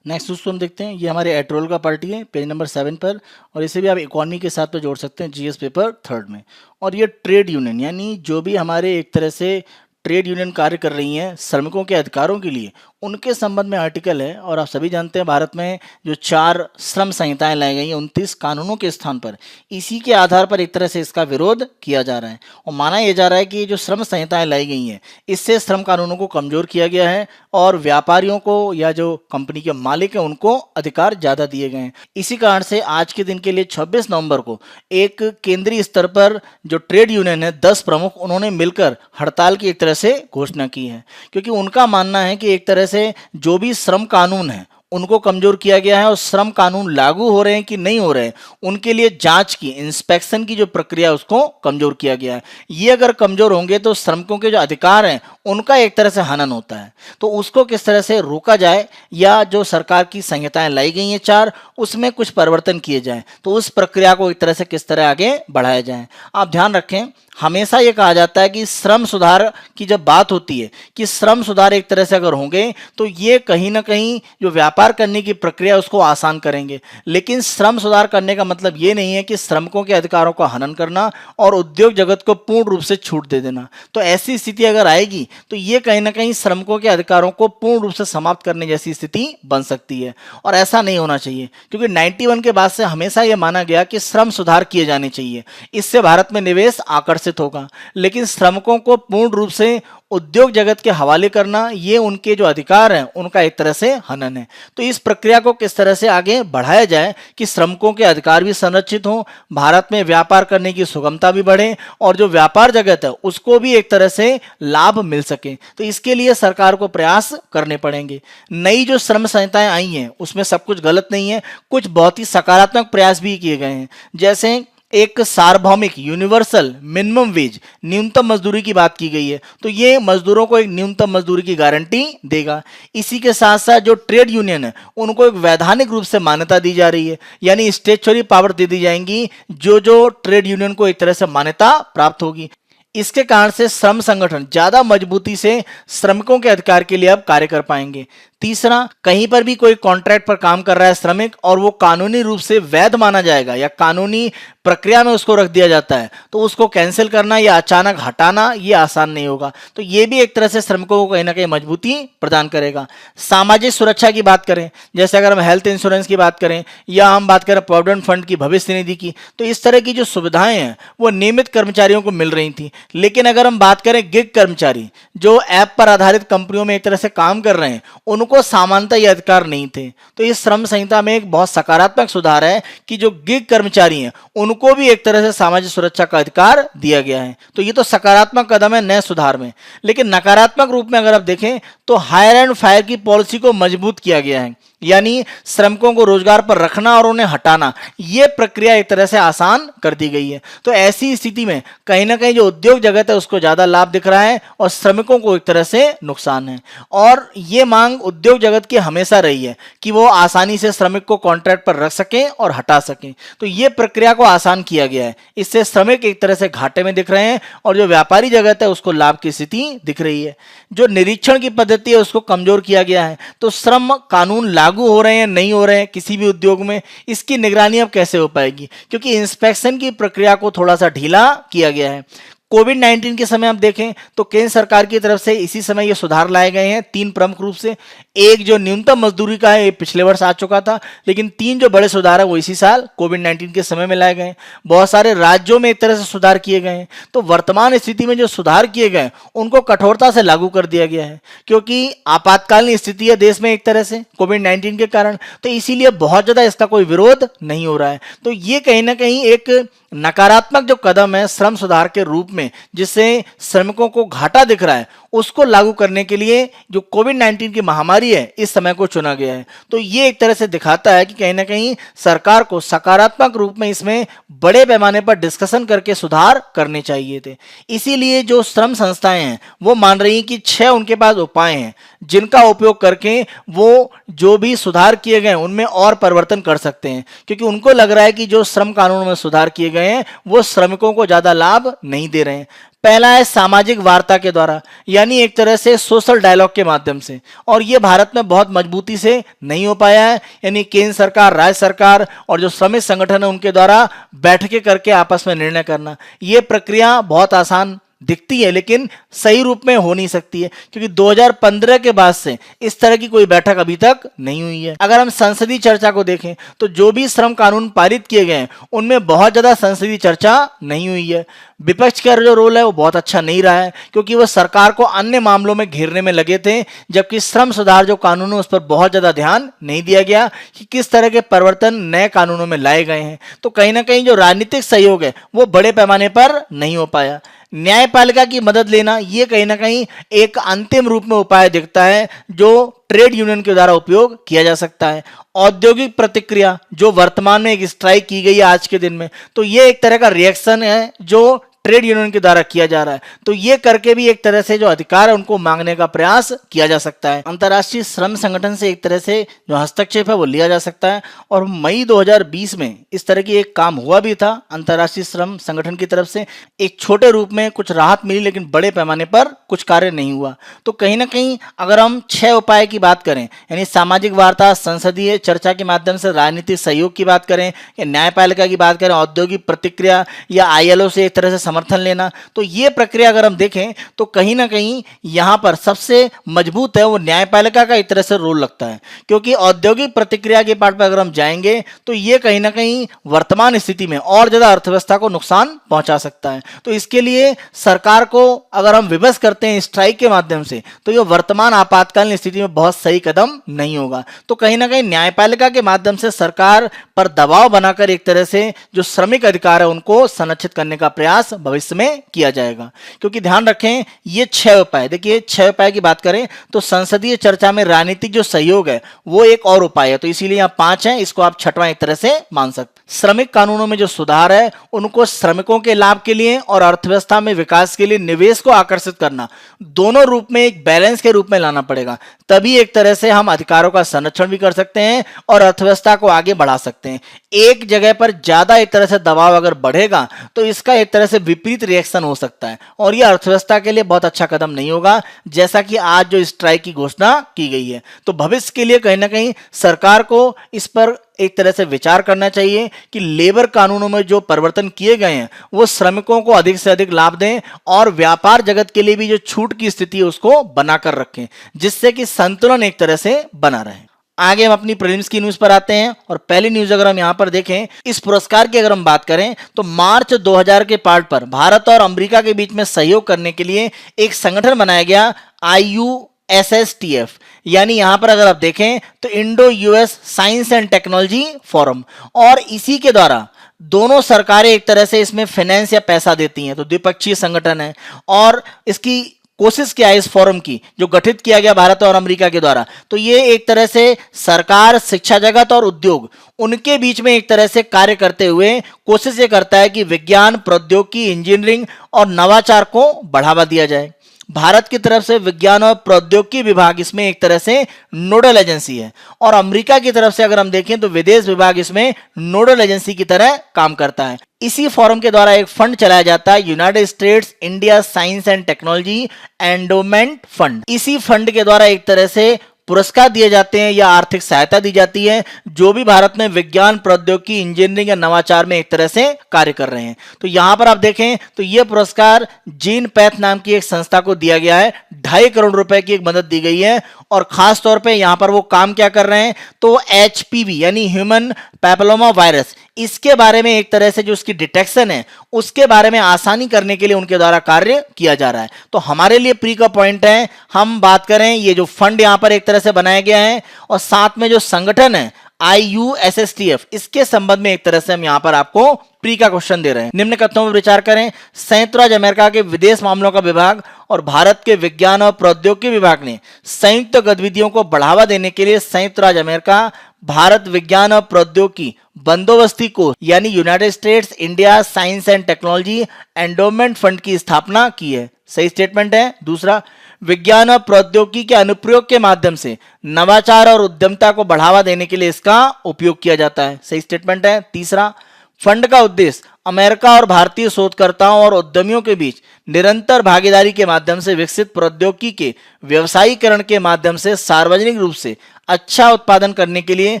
नेक्स्ट उसको हम देखते हैं, ये हमारे एट्रोल का पार्टी है पेज नंबर 7 पर, और इसे भी आप इकोनॉमी के साथ में जोड़ सकते हैं जीएस पेपर 3 में। और ये ट्रेड यूनियन यानी जो भी हमारे एक तरह से ट्रेड यूनियन कार्य कर रही हैं श्रमिकों के अधिकारों के लिए, उनके संबंध में आर्टिकल है। और आप सभी जानते हैं भारत में जो 4 श्रम संहिताएं लाई गई हैं 29 कानूनों के स्थान पर, इसी के आधार पर एक तरह से इसका विरोध किया जा रहा है और माना यह जा रहा है कि जो श्रम संहिताएं लाई गई हैं इससे श्रम कानूनों को कमजोर किया गया है और व्यापारियों को या जो कंपनी के मालिक हैं उनको अधिकार ज्यादा दिए गए हैं। इसी कारण से आज के दिन के लिए 26 नवंबर को एक केंद्रीय स्तर पर जो ट्रेड यूनियन है 10 प्रमुख, उन्होंने मिलकर हड़ताल की एक तरह से घोषणा की है, क्योंकि उनका मानना है कि एक तरह से जो भी श्रम कानून है उनको कमजोर किया गया है और श्रम कानून लागू हो रहे हैं कि नहीं हो रहे हैं उनके लिए जांच की, इंस्पेक्शन की जो प्रक्रिया उसको कमजोर किया गया है। ये अगर कमजोर होंगे तो श्रमिकों के जो अधिकार हैं उनका एक तरह से हनन होता है। तो उसको किस तरह से रोका जाए, या जो सरकार की संहिताएं लाई गई हैं 4, उसमें कुछ परिवर्तन किए जाएं, तो उस प्रक्रिया को एक तरह से किस तरह आगे बढ़ाया जाए। आप ध्यान रखें, हमेशा ये कहा जाता है कि श्रम सुधार की जब बात होती है कि श्रम सुधार एक तरह से अगर होंगे तो ये कहीं ना कहीं जो व्यापार करने की प्रक्रिया उसको आसान करेंगे। लेकिन श्रम सुधार करने का मतलब ये नहीं है कि श्रमिकों के अधिकारों का हनन करना और उद्योग जगत को पूर्ण रूप से छूट दे देना। तो ऐसी स्थिति अगर आएगी तो ये कहीं ना कहीं श्रमिकों के अधिकारों को पूर्ण रूप से समाप्त करने जैसी स्थिति बन सकती है, और ऐसा नहीं होना चाहिए। क्योंकि 91 के बाद से हमेशा यह माना गया कि श्रम सुधार किए जाने चाहिए, इससे भारत में निवेश आकर्षित होगा। लेकिन श्रमिकों को पूर्ण रूप से उद्योग जगत के हवाले करना, ये उनके जो अधिकार हैं उनका एक तरह से हनन है। तो इस प्रक्रिया को किस तरह से आगे बढ़ाया जाए कि श्रमिकों के अधिकार भी संरक्षित हों, भारत में व्यापार करने की सुगमता भी बढ़े और जो व्यापार जगत है उसको भी एक तरह से लाभ मिल सके। तो इसके लिए सरकार को प्रयास करने पड़ेंगे। नई जो श्रम संहिताएं आई हैं उसमें सब कुछ गलत नहीं है, कुछ बहुत ही सकारात्मक प्रयास भी किए गए हैं। जैसे एक सार्वभौमिक यूनिवर्सल मिनिमम वेज, न्यूनतम मजदूरी की बात की गई है, तो ये मजदूरों को एक न्यूनतम मजदूरी की गारंटी देगा। इसी के साथ साथ जो ट्रेड यूनियन है उनको एक वैधानिक रूप से मान्यता दी जा रही है, यानी स्टेचुटरी पावर दे दी जाएंगी जो ट्रेड यूनियन को एक तरह से मान्यता प्राप्त होगी। इसके कारण से श्रम संगठन ज्यादा मजबूती से श्रमिकों के अधिकार के लिए अब कार्य कर पाएंगे। तीसरा, कहीं पर भी कोई कॉन्ट्रैक्ट पर काम कर रहा है श्रमिक और वो कानूनी रूप से वैध माना जाएगा या कानूनी प्रक्रिया में उसको रख दिया जाता है, तो उसको कैंसिल करना या अचानक हटाना ये आसान नहीं होगा। तो ये भी एक तरह से श्रमिकों को कहीं ना कहीं मजबूती प्रदान करेगा। सामाजिक सुरक्षा की बात करें, जैसे अगर हम हेल्थ इंश्योरेंस की बात करें या हम बात करें प्रोविडेंट फंड की, भविष्य निधि की, तो इस तरह की जो सुविधाएं हैं वो नियमित कर्मचारियों को मिल रही थी। लेकिन अगर हम बात करें गिग कर्मचारी जो ऐप पर आधारित कंपनियों में एक तरह से काम कर रहे हैं, उनको सामान्यतः ये अधिकार नहीं थे। तो इस श्रम संहिता में एक बहुत सकारात्मक सुधार है कि जो गिग कर्मचारी हैं उनको भी एक तरह से सामाजिक सुरक्षा का अधिकार दिया गया है। तो ये तो सकारात्मक कदम है नए सुधार में। लेकिन नकारात्मक रूप में अगर आप देखें तो हायर एंड फायर की पॉलिसी को मजबूत किया गया है, यानी श्रमिकों को रोजगार पर रखना और उन्हें हटाना, यह प्रक्रिया एक तरह से आसान कर दी गई है। तो ऐसी स्थिति में कहीं ना कहीं जो उद्योग जगत है उसको ज्यादा लाभ दिख रहा है और श्रमिकों को एक तरह से नुकसान है। और ये मांग उद्योग जगत की हमेशा रही है कि वो आसानी से श्रमिक को कॉन्ट्रैक्ट पर रख सकें और हटा सकें। तो ये प्रक्रिया को आसान किया गया है, इससे श्रमिक एक तरह से घाटे में दिख रहे हैं और जो व्यापारी जगत है उसको लाभ की स्थिति दिख रही है। जो निरीक्षण की पद्धति है उसको कमजोर किया गया है। तो श्रम कानून लागू हो रहे हैं नहीं हो रहे हैं किसी भी उद्योग में, इसकी निगरानी अब कैसे हो पाएगी, क्योंकि इंस्पेक्शन की प्रक्रिया को थोड़ा सा ढीला किया गया है। कोविड-19 के समय आप देखें तो केंद्र सरकार की तरफ से इसी समय ये सुधार लाए गए हैं 3 प्रमुख रूप से। एक जो न्यूनतम मजदूरी का है ये पिछले वर्ष आ चुका था, लेकिन 3 जो बड़े सुधार है वो इसी साल कोविड-19 के समय में लाए गए। बहुत सारे राज्यों में एक तरह से सुधार किए गए हैं। तो वर्तमान स्थिति में जो सुधार किए गए उनको कठोरता से लागू कर दिया गया है, क्योंकि आपातकालीन स्थिति है देश में एक तरह से कोविड-19 के कारण, तो इसीलिए बहुत ज्यादा इसका कोई विरोध नहीं हो रहा है। तो ये कहीं ना कहीं एक नकारात्मक जो कदम है श्रम सुधार के रूप में, जिससे श्रमिकों को घाटा दिख रहा है, उसको लागू करने के लिए जो कोविड-19 की महामारी है इस समय को चुना गया है। तो ये एक तरह से दिखाता है कि कहीं ना कहीं सरकार को सकारात्मक रूप में इसमें बड़े पैमाने पर डिस्कशन करके सुधार करने चाहिए थे। इसीलिए जो श्रम संस्थाएं हैं वो मान रही हैं कि 6 उनके पास उपाय हैं जिनका उपयोग करके वो जो भी सुधार किए गए उनमें और परिवर्तन कर सकते हैं, क्योंकि उनको लग रहा है कि जो श्रम कानून में सुधार किए गए हैं वो श्रमिकों को ज्यादा लाभ नहीं दे रहे हैं। पहला है सामाजिक वार्ता के द्वारा, यानी एक तरह से सोशल डायलॉग के माध्यम से, और ये भारत में बहुत मजबूती से नहीं हो पाया है। यानी केंद्र सरकार, राज्य सरकार और जो श्रमिक संगठन है उनके द्वारा बैठकें करके आपस में निर्णय करना, ये प्रक्रिया बहुत आसान दिखती है लेकिन सही रूप में हो नहीं सकती है, क्योंकि 2015 के बाद से इस तरह की कोई बैठक अभी तक नहीं हुई है। अगर हम संसदीय चर्चा को देखें तो जो भी श्रम कानून पारित किए गए हैं उनमें बहुत ज्यादा संसदीय चर्चा नहीं हुई है। विपक्ष का जो रोल है वो बहुत अच्छा नहीं रहा है, क्योंकि वो सरकार को अन्य मामलों में घेरने में लगे थे, जबकि श्रम सुधार जो कानून है उस पर बहुत ज्यादा ध्यान नहीं दिया गया कि किस तरह के परिवर्तन नए कानूनों में लाए गए हैं। तो कहीं ना कहीं जो राजनीतिक सहयोग है वो बड़े पैमाने पर नहीं हो पाया। न्यायपालिका की मदद लेना ये कहीं ना कहीं एक अंतिम रूप में उपाय दिखता है जो ट्रेड यूनियन के द्वारा उपयोग किया जा सकता है। औद्योगिक प्रतिक्रिया जो वर्तमान में एक स्ट्राइक की गई है आज के दिन में, तो ये एक तरह का रिएक्शन है जो ट्रेड यूनियन के द्वारा किया जा रहा है। तो ये करके भी एक तरह से जो अधिकार है उनको मांगने का प्रयास किया जा सकता है। अंतर्राष्ट्रीय श्रम संगठन से एक तरह से जो हस्तक्षेप है वो लिया जा सकता है। और मई 2020 में इस तरह की एक काम हुआ भी था अंतर्राष्ट्रीय श्रम संगठन की तरफ से। एक छोटे रूप में कुछ राहत मिली लेकिन बड़े पैमाने पर कुछ कार्य नहीं हुआ। तो कहीं ना कहीं अगर हम 6 उपाय की बात करें, यानी सामाजिक वार्ता, संसदीय चर्चा के माध्यम से राजनीतिक सहयोग की बात करें, या न्यायपालिका की बात करें, औद्योगिक प्रतिक्रिया या ILO से एक तरह से समर्थन लेना, तो ये प्रक्रिया अगर हम देखें तो कहीं ना कहीं यहां पर सबसे मजबूत है वो न्यायपालिका का एक तरह से रोल लगता है। क्योंकि औद्योगिक प्रतिक्रिया के पार्ट पर अगर हम जाएंगे तो ये कहीं ना कहीं वर्तमान स्थिति में और ज्यादा अर्थव्यवस्था को नुकसान पहुंचा सकता है। तो इसके लिए सरकार को अगर हम विवश करते हैं स्ट्राइक के माध्यम से, तो ये वर्तमान आपातकालीन स्थिति में बहुत सही कदम नहीं होगा। तो कहीं ना कहीं न्यायपालिका के माध्यम से सरकार पर दबाव बनाकर एक तरह से जो श्रमिक अधिकार है उनको संरक्षित करने का प्रयास भविष्य में किया जाएगा। क्योंकि ध्यान रखें ये 6 उपाय, देखिए 6 उपाय की बात करें तो संसदीय चर्चा में राजनीतिक जो सहयोग है वो एक और उपाय है। तो इसीलिए यहाँ 5 है, इसको आप 6वां एक तरह से मान सकते। श्रमिक कानूनों में जो सुधार है उनको श्रमिकों के लाभ के लिए और अर्थव्यवस्था में विकास के लिए निवेश को आकर्षित करना, दोनों रूप में एक बैलेंस के रूप में लाना पड़ेगा। तभी एक तरह से हम अधिकारों का संरक्षण भी कर सकते हैं और अर्थव्यवस्था को आगे बढ़ा सकते हैं। एक जगह पर ज्यादा एक तरह से दबाव अगर बढ़ेगा तो इसका एक तरह से विपरीत रिएक्शन हो सकता है और यह अर्थव्यवस्था के लिए बहुत अच्छा कदम नहीं होगा, जैसा कि आज जो स्ट्राइक की घोषणा की गई है। तो भविष्य के लिए कहीं ना कहीं सरकार को इस पर एक तरह से विचार करना चाहिए कि लेबर कानूनों में जो परिवर्तन किए गए हैं वो श्रमिकों को अधिक से अधिक लाभ दें और व्यापार जगत के लिए भी जो छूट की स्थिति है उसको बनाकर रखें, जिससे कि संतुलन एक तरह से बना रहे। आगे हम अपनी प्रीलिम्स की न्यूज पर आते हैं और पहली न्यूज अगर हम यहां पर देखें, इस पुरस्कार की अगर हम बात करें तो मार्च 2000 के पार्ट पर भारत और अमेरिका के बीच में सहयोग करने के लिए एक संगठन बनाया गया IUSSTF, यानी यहां पर अगर आप देखें तो Indo US science and technology forum, और इसी के द्वारा दोनों सरकारें एक तरह से इसमें फाइनेंस या पैसा देती हैं। तो द्विपक्षीय संगठन है और इसकी कोशिश क्या है इस फोरम की जो गठित किया गया भारत और अमेरिका के द्वारा, तो ये एक तरह से सरकार, शिक्षा जगत और उद्योग उनके बीच में एक तरह से कार्य करते हुए कोशिश ये करता है कि विज्ञान, प्रौद्योगिकी, इंजीनियरिंग और नवाचार को बढ़ावा दिया जाए। भारत की तरफ से विज्ञान और प्रौद्योगिकी विभाग इसमें एक तरह से नोडल एजेंसी है और अमेरिका की तरफ से अगर हम देखें तो विदेश विभाग इसमें नोडल एजेंसी की तरह काम करता है। इसी फोरम के द्वारा एक फंड चलाया जाता है, United states India science and technology endowment fund. इसी फंड के द्वारा एक तरह से पुरस्कार दिए जाते हैं या आर्थिक सहायता दी जाती है जो भी भारत में विज्ञान, प्रौद्योगिकी, इंजीनियरिंग या नवाचार में एक तरह से कार्य कर रहे हैं। तो यहां पर आप देखें तो यह पुरस्कार जीन पैथ नाम की एक संस्था को दिया गया है, 2.5 करोड़ रुपए की एक मदद दी गई है और खास तौर पे यहां पर वो काम क्या कर रहे हैं तो HPV यानी ह्यूमन पैपिलोमा वायरस, इसके बारे में एक तरह से जो उसकी डिटेक्शन है उसके बारे में आसानी करने के लिए उनके द्वारा कार्य किया जा रहा है। तो हमारे लिए प्री का पॉइंट है, हम बात करें ये जो फंड यहां पर एक तरह से बनाया गया है और साथ में जो संगठन है IUSSTF, इसके संबंध में एक तरह से हम यहां पर आपको प्री का क्वेश्चन दे रहे हैं। निम्न कथनों पर विचार करें, संयुक्त राज्य अमेरिका के विदेश मामलों का विभाग और भारत के विज्ञान और प्रौद्योगिकी विभाग ने संयुक्त गतिविधियों को बढ़ावा देने के लिए संयुक्त राज्य अमेरिका भारत विज्ञान और प्रौद्योगिकी बंदोबस्ती को यानी United states India science and technology endowment fund की स्थापना की है। सही स्टेटमेंट है। दूसरा, विज्ञान और प्रौद्योगिकी के अनुप्रयोग के माध्यम से नवाचार और उद्यमता को बढ़ावा देने के लिए इसका उपयोग किया जाता है। सही स्टेटमेंट है। तीसरा, फंड का उद्देश्य अमेरिका और भारतीय शोधकर्ताओं और उद्यमियों के बीच निरंतर भागीदारी के माध्यम से विकसित प्रौद्योगिकी के व्यवसायीकरण के माध्यम से सार्वजनिक रूप से अच्छा उत्पादन करने के लिए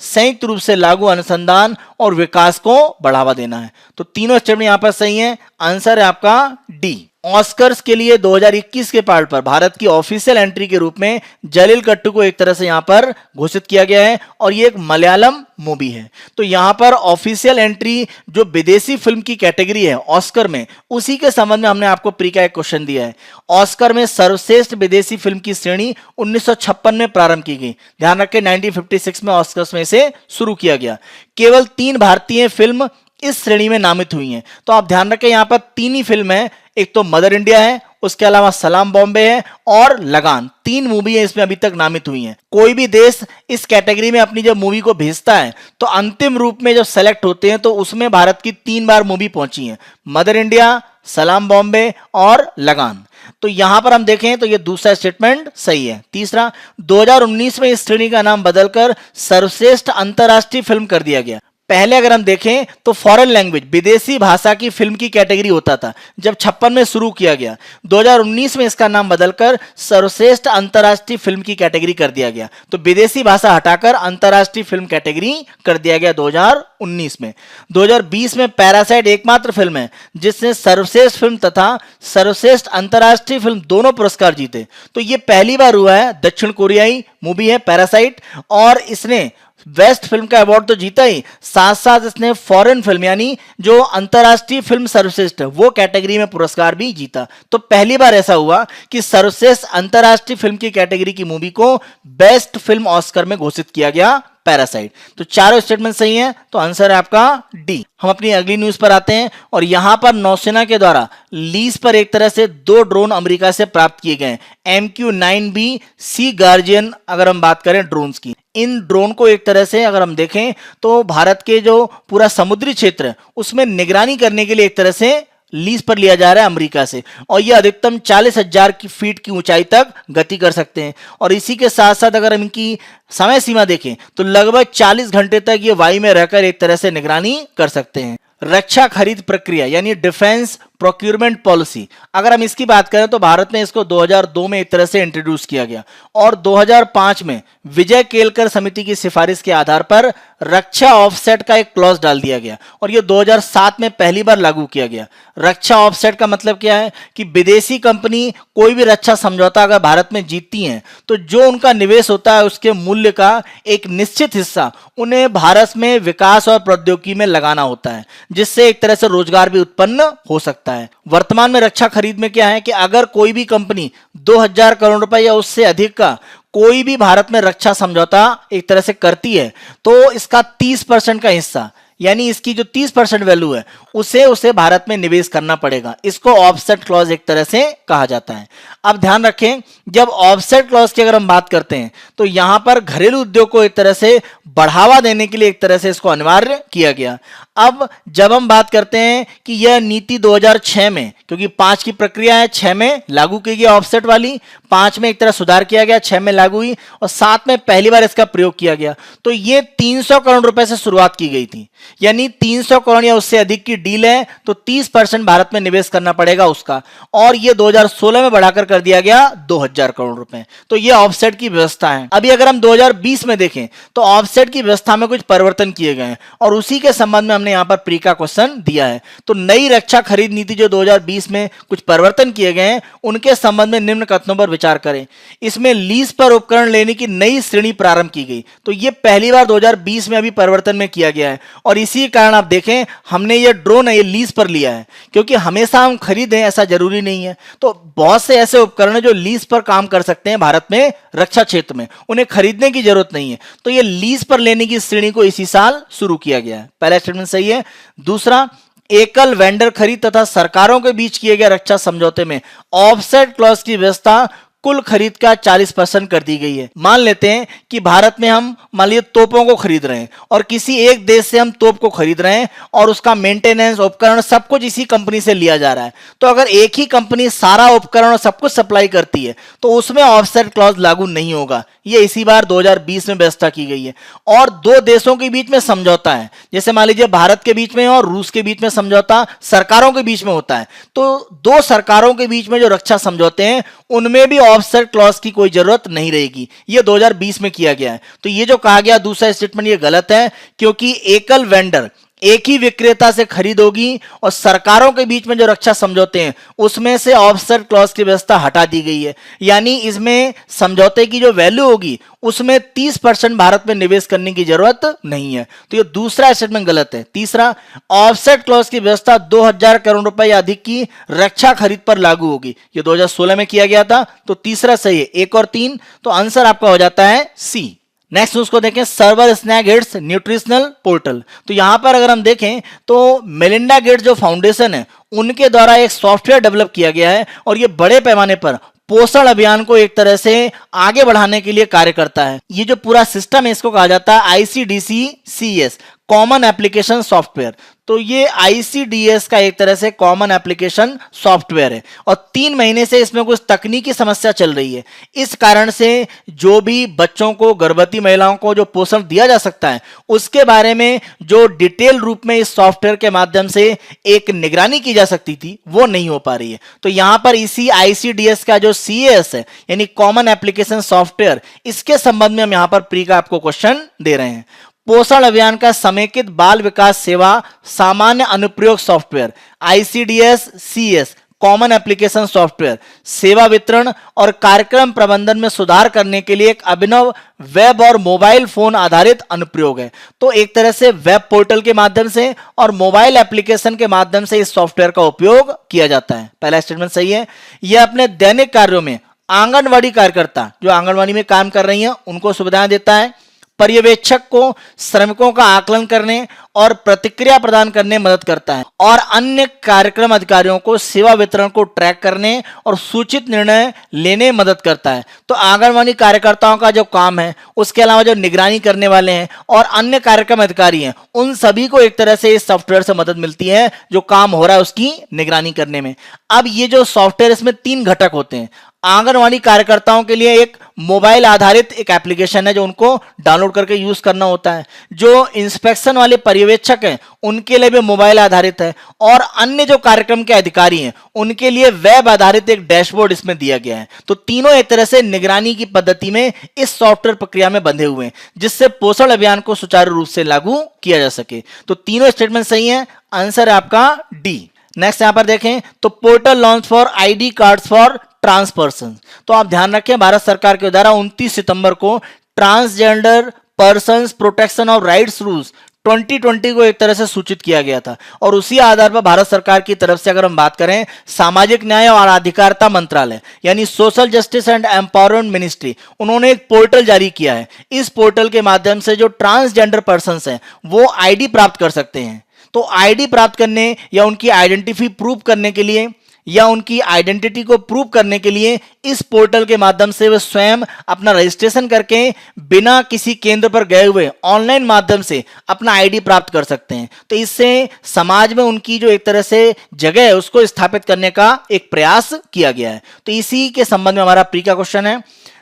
संयुक्त रूप से लागू अनुसंधान और विकास को बढ़ावा देना है। तो तीनों स्टेटमेंट यहां पर सही है। आंसर है आपका डी। ऑस्कर्स के लिए 2021 के पार्ट पर भारत की ऑफिशियल एंट्री के रूप में जलील कट्टू को एक तरह से यहां पर घोषित किया गया है और ये एक मलयालम मूवी है। तो यहां पर ऑफिशियल एंट्री जो विदेशी फिल्म की कैटेगरी है ऑस्कर में, उसी के संबंध में हमने आपको प्री का एक क्वेश्चन दिया है। ऑस्कर में सर्वश्रेष्ठ विदेशी फिल्म की श्रेणी 1956 में प्रारंभ की गई। ध्यान रखें 1956 में ऑस्कर्स में से शुरू किया गया। केवल 3 भारतीय फिल्म इस श्रेणी में नामित हुई हैं। तो आप ध्यान रखें यहां पर 3 ही फिल्म है, एक तो मदर इंडिया है, उसके अलावा सलाम बॉम्बे है और लगान। 3 मूवी है इसमें अभी तक नामित हुई हैं। कोई भी देश इस कैटेगरी में अपनी जब मूवी को भेजता है तो अंतिम रूप में जब सेलेक्ट होते हैं तो उसमें भारत की 3 बार मूवी पहुंची है, मदर इंडिया, सलाम बॉम्बे और लगान। तो यहां पर हम देखें तो ये दूसरा स्टेटमेंट सही है। तीसरा, 2019 में इस श्रेणी का नाम बदलकर सर्वश्रेष्ठ अंतरराष्ट्रीय फिल्म कर दिया गया। पहले अगर हम देखें तो फॉरेन लैंग्वेज, विदेशी भाषा की फिल्म की कैटेगरी होता था, जब 56 में शुरू किया गया। 2019 में इसका नाम बदलकर सर्वश्रेष्ठ अंतरराष्ट्रीय फिल्म की कैटेगरी कर दिया गया। तो विदेशी भाषा हटाकर अंतरराष्ट्रीय फिल्म कैटेगरी कर दिया गया 2019 में। 2020 में पैरासाइट एकमात्र फिल्म है जिसने सर्वश्रेष्ठ फिल्म तथा सर्वश्रेष्ठ अंतरराष्ट्रीय फिल्म दोनों पुरस्कार जीते। तो ये पहली बार हुआ है। दक्षिण कोरियाई मूवी है पैरासाइट, और इसने बेस्ट फिल्म का अवार्ड तो जीता ही, साथ साथ इसने फॉरेन फिल्म यानी जो अंतरराष्ट्रीय फिल्म सर्वश्रेष्ठ है वो कैटेगरी में पुरस्कार भी जीता। तो पहली बार ऐसा हुआ कि सर्वश्रेष्ठ अंतरराष्ट्रीय फिल्म की कैटेगरी की मूवी को बेस्ट फिल्म ऑस्कर में घोषित किया गया, पैरासाइट। तो चारों स्टेटमेंट सही हैं, तो आंसर है आपका डी। हम अपनी अगली न्यूज पर आते हैं और यहां पर नौसेना के द्वारा लीज पर एक तरह से 2 ड्रोन अमेरिका से प्राप्त किए गए, MQ-9B सी गार्जियन। अगर हम बात करें ड्रोन्स की, इन ड्रोन को एक तरह से अगर हम देखें तो भारत के जो पूरा समुद्री क्षेत्र है उसमें निगरानी करने के लिए एक तरह से लीज पर लिया जा रहा है अमेरिका से, और यह अधिकतम 40,000 फीट की ऊंचाई तक गति कर सकते हैं। और इसी के साथ साथ अगर हम इनकी समय सीमा देखें तो लगभग 40 घंटे तक ये वायु में रहकर एक तरह से निगरानी कर सकते हैं। रक्षा खरीद प्रक्रिया यानी डिफेंस प्रोक्यूरमेंट पॉलिसी, अगर हम इसकी बात करें तो भारत ने इसको 2002 में एक तरह से इंट्रोड्यूस किया गया, और 2005 में विजय केलकर समिति की सिफारिश के आधार पर रक्षा ऑफसेट का एक क्लॉज डाल दिया गया, और यह 2007 में पहली बार लागू किया गया। रक्षा ऑफसेट का मतलब क्या है कि विदेशी कंपनी कोई भी रक्षा समझौता अगर भारत में जीतती हैं तो जो उनका निवेश होता है उसके मूल्य का एक निश्चित हिस्सा उन्हें भारत में विकास और प्रौद्योगिकी में लगाना होता है, जिससे एक तरह से रोजगार भी उत्पन्न हो सकता है। वर्तमान में रक्षा खरीद में क्या है कि अगर कोई भी कंपनी 2000 करोड़ रुपए या उससे अधिक का कोई भी भारत में रक्षा समझौता एक तरह से करती है तो इसका 30% का हिस्सा यानी इसकी जो 30% वैल्यू है उसे भारत में निवेश करना पड़ेगा। इसको ऑफसेट क्लॉज एक तरह से कहा जाता है। अब ध्यान रखें, जब ऑफसेट क्लॉज की अगर हम बात करते हैं तो यहां पर घरेलू उद्योग को एक तरह से बढ़ावा देने के लिए एक तरह से इसको अनिवार्य किया गया। अब जब हम बात करते हैं कि यह नीति 2006 में, क्योंकि 5 की प्रक्रिया है, 6 में लागू की गई ऑफसेट वाली, 5 में एक तरह सुधार किया गया, 6 में लागू हुई और 7 में पहली बार इसका प्रयोग किया गया। तो ये 300 करोड़ रुपए से शुरुआत की गई थी, यानी 300 करोड़ या उससे अधिक की डील है तो 30% भारत में निवेश करना पड़ेगा उसका, और ये 2016 में बढ़ाकर कर दिया गया 2000 करोड़ रुपए। तो ये ऑफसेट की व्यवस्था है। अभी अगर हम 2020 में देखें तो ऑफसेट की व्यवस्था में कुछ परिवर्तन किए गए हैं, और उसी के संबंध में हमने यहां पर प्री का क्वेश्चन दिया है। तो नई रक्षा खरीद नीति जो 2020 में कुछ परिवर्तन किए गए हैं उनके संबंध में निम्न कथनों पर विचार करें। इसमें लीज पर उपकरण लेने की नई श्रेणी प्रारंभ की गई, तो ये पहली बार 2020 में अभी परिवर्तन में किया गया है, और इसी कारण आप देखें हमने ये ड्रोन है ये लीज पर लिया है, क्योंकि हमेशा हम खरीदें ऐसा जरूरी नहीं है। तो बहुत से ऐसे उपकरण जो लीज पर काम कर सकते हैं भारत में रक्षा क्षेत्र में, उन्हें खरीदने की जरूरत नहीं है, तो ये लीज पर लेने की श्रेणी को इसी साल शुरू किया गया है। पहला स्टेटमेंट सही है। दूसरा, एकल वेंडर खरीद तथा सरकारों के बीच किए गए रक्षा समझौते में ऑफसेट क्लॉज की व्यवस्था कुल खरीद का 40% कर दी गई है। मान लेते हैं कि भारत में हम मान लीजिए तोपों को खरीद रहे हैं और किसी एक देश से हम तोप को खरीद रहे हैं और उसका मेंटेनेंस, उपकरण सब कुछ इसी कंपनी से लिया जा रहा है। तो अगर एक ही कंपनी सारा उपकरण और सब कुछ सप्लाई करती है तो उसमें ऑफसेट क्लॉज लागू नहीं होगा। ये इसी बार 2020 में व्यवस्था की गई है। और 2 देशों के बीच में समझौता है, जैसे मान लीजिए भारत के बीच में और रूस के बीच में समझौता सरकारों के बीच में होता है, तो 2 सरकारों के बीच में जो रक्षा समझौते हैं उनमें भी ऑफसेट क्लॉज की कोई जरूरत नहीं रहेगी। यह 2020 में किया गया है। तो ये जो कहा गया दूसरा स्टेटमेंट ये गलत है, क्योंकि एकल वेंडर एक ही विक्रेता से खरीद होगी और सरकारों के बीच में जो रक्षा समझौते हैं उसमें से ऑफसेट क्लॉज की व्यवस्था हटा दी गई है, यानी इसमें समझौते की जो वैल्यू होगी उसमें 30% भारत में निवेश करने की जरूरत नहीं है। तो ये दूसरा स्टेटमेंट गलत है। तीसरा, ऑफसेट क्लॉज की व्यवस्था 2000 करोड़ रुपए या अधिक की रक्षा खरीद पर लागू होगी, ये 2016 में किया गया था। तो तीसरा सही है, 1 और 3। तो आंसर आपका हो जाता है सी। नेक्स्ट उसको देखें, server snack hits nutritional portal. तो यहां पर अगर हम देखें तो मेलिंडा गेट्स जो फाउंडेशन है उनके द्वारा एक सॉफ्टवेयर डेवलप किया गया है और ये बड़े पैमाने पर पोषण अभियान को एक तरह से आगे बढ़ाने के लिए कार्य करता है। ये जो पूरा सिस्टम है इसको कहा जाता है ICDC-CS, कॉमन एप्लीकेशन सॉफ्टवेयर। तो ये ICDS का एक तरह से कॉमन एप्लीकेशन सॉफ्टवेयर है और 3 महीने से इसमें कुछ तकनीकी समस्या चल रही है। इस कारण से जो भी बच्चों को, गर्भवती महिलाओं को जो पोषण दिया जा सकता है उसके बारे में जो डिटेल रूप में इस सॉफ्टवेयर के माध्यम से एक निगरानी की जा सकती थी वो नहीं हो पा रही है। तो यहां पर इसी ICDS का जो CS है यानी कॉमन एप्लीकेशन सॉफ्टवेयर, इसके संबंध में हम यहां पर प्री का आपको क्वेश्चन दे रहे हैं। पोषण अभियान का समेकित बाल विकास सेवा सामान्य अनुप्रयोग software ICDS-CS common application software सेवा वितरण और कार्यक्रम प्रबंधन में सुधार करने के लिए एक अभिनव वेब और मोबाइल फोन आधारित अनुप्रयोग है। तो एक तरह से वेब पोर्टल के माध्यम से और मोबाइल एप्लीकेशन के माध्यम से इस सॉफ्टवेयर का उपयोग किया जाता है। पहला स्टेटमेंट सही है। यह अपने दैनिक कार्यों में आंगनवाड़ी कार्यकर्ता जो आंगनवाड़ी में काम कर रही हैं उनको सुविधाएं देता है, पर्यवेक्षक को श्रमिकों का आकलन करने और प्रतिक्रिया प्रदान करने में मदद करता है और अन्य कार्यक्रम अधिकारियों को सेवा वितरण को ट्रैक करने और सूचित निर्णय लेने में मदद करता है। तो आंगनवाड़ी कार्यकर्ताओं का जो काम है उसके अलावा जो निगरानी करने वाले हैं और अन्य कार्यक्रम अधिकारी हैं उन सभी को एक तरह से इस सॉफ्टवेयर से मदद मिलती है जो काम हो रहा है उसकी निगरानी करने में। अब ये जो सॉफ्टवेयर, इसमें 3 घटक होते हैं। आंगनवाड़ी कार्यकर्ताओं के लिए एक मोबाइल आधारित एक एप्लीकेशन है जो उनको डाउनलोड करके यूज करना होता है। जो इंस्पेक्शन वाले पर्यवेक्षक हैं उनके लिए भी मोबाइल आधारित है और अन्य जो कार्यक्रम के अधिकारी हैं उनके लिए वेब आधारित एक डैशबोर्ड इसमें दिया गया है। तो तीनों एक तरह से निगरानी की पद्धति में इस सॉफ्टवेयर प्रक्रिया में बंधे हुए हैं जिससे पोषण अभियान को सुचारू रूप से लागू किया जा सके। तो तीनों स्टेटमेंट सही है, आंसर है आपका डी। नेक्स्ट यहां पर देखें तो portal launch for ID cards for trans person. तो आप ध्यान रखें भारत सरकार के द्वारा 29 सितंबर को transgender persons protection of rights rules 2020 को एक तरह से सूचित किया गया था और उसी आधार पर भारत सरकार की तरफ से अगर हम बात करें, सामाजिक न्याय और अधिकारिता मंत्रालय यानी social justice and empowerment ministry, उन्होंने एक पोर्टल जारी किया है। इस पोर्टल के माध्यम से जो ट्रांसजेंडर पर्संस हैं वो ID प्राप्त कर सकते हैं। तो ID प्राप्त करने या उनकी आइडेंटिटी प्रूव करने के लिए या उनकी आइडेंटिटी को प्रूव करने के लिए इस पोर्टल के माध्यम से वे स्वयं अपना रजिस्ट्रेशन करके बिना किसी केंद्र पर गए हुए ऑनलाइन माध्यम से अपना ID प्राप्त कर सकते हैं। तो इससे समाज में उनकी जो एक तरह से जगह है उसको स्थापित करने का एक प्रयास किया गया है। तो इसी के संबंध में हमारा प्री का क्वेश्चन है।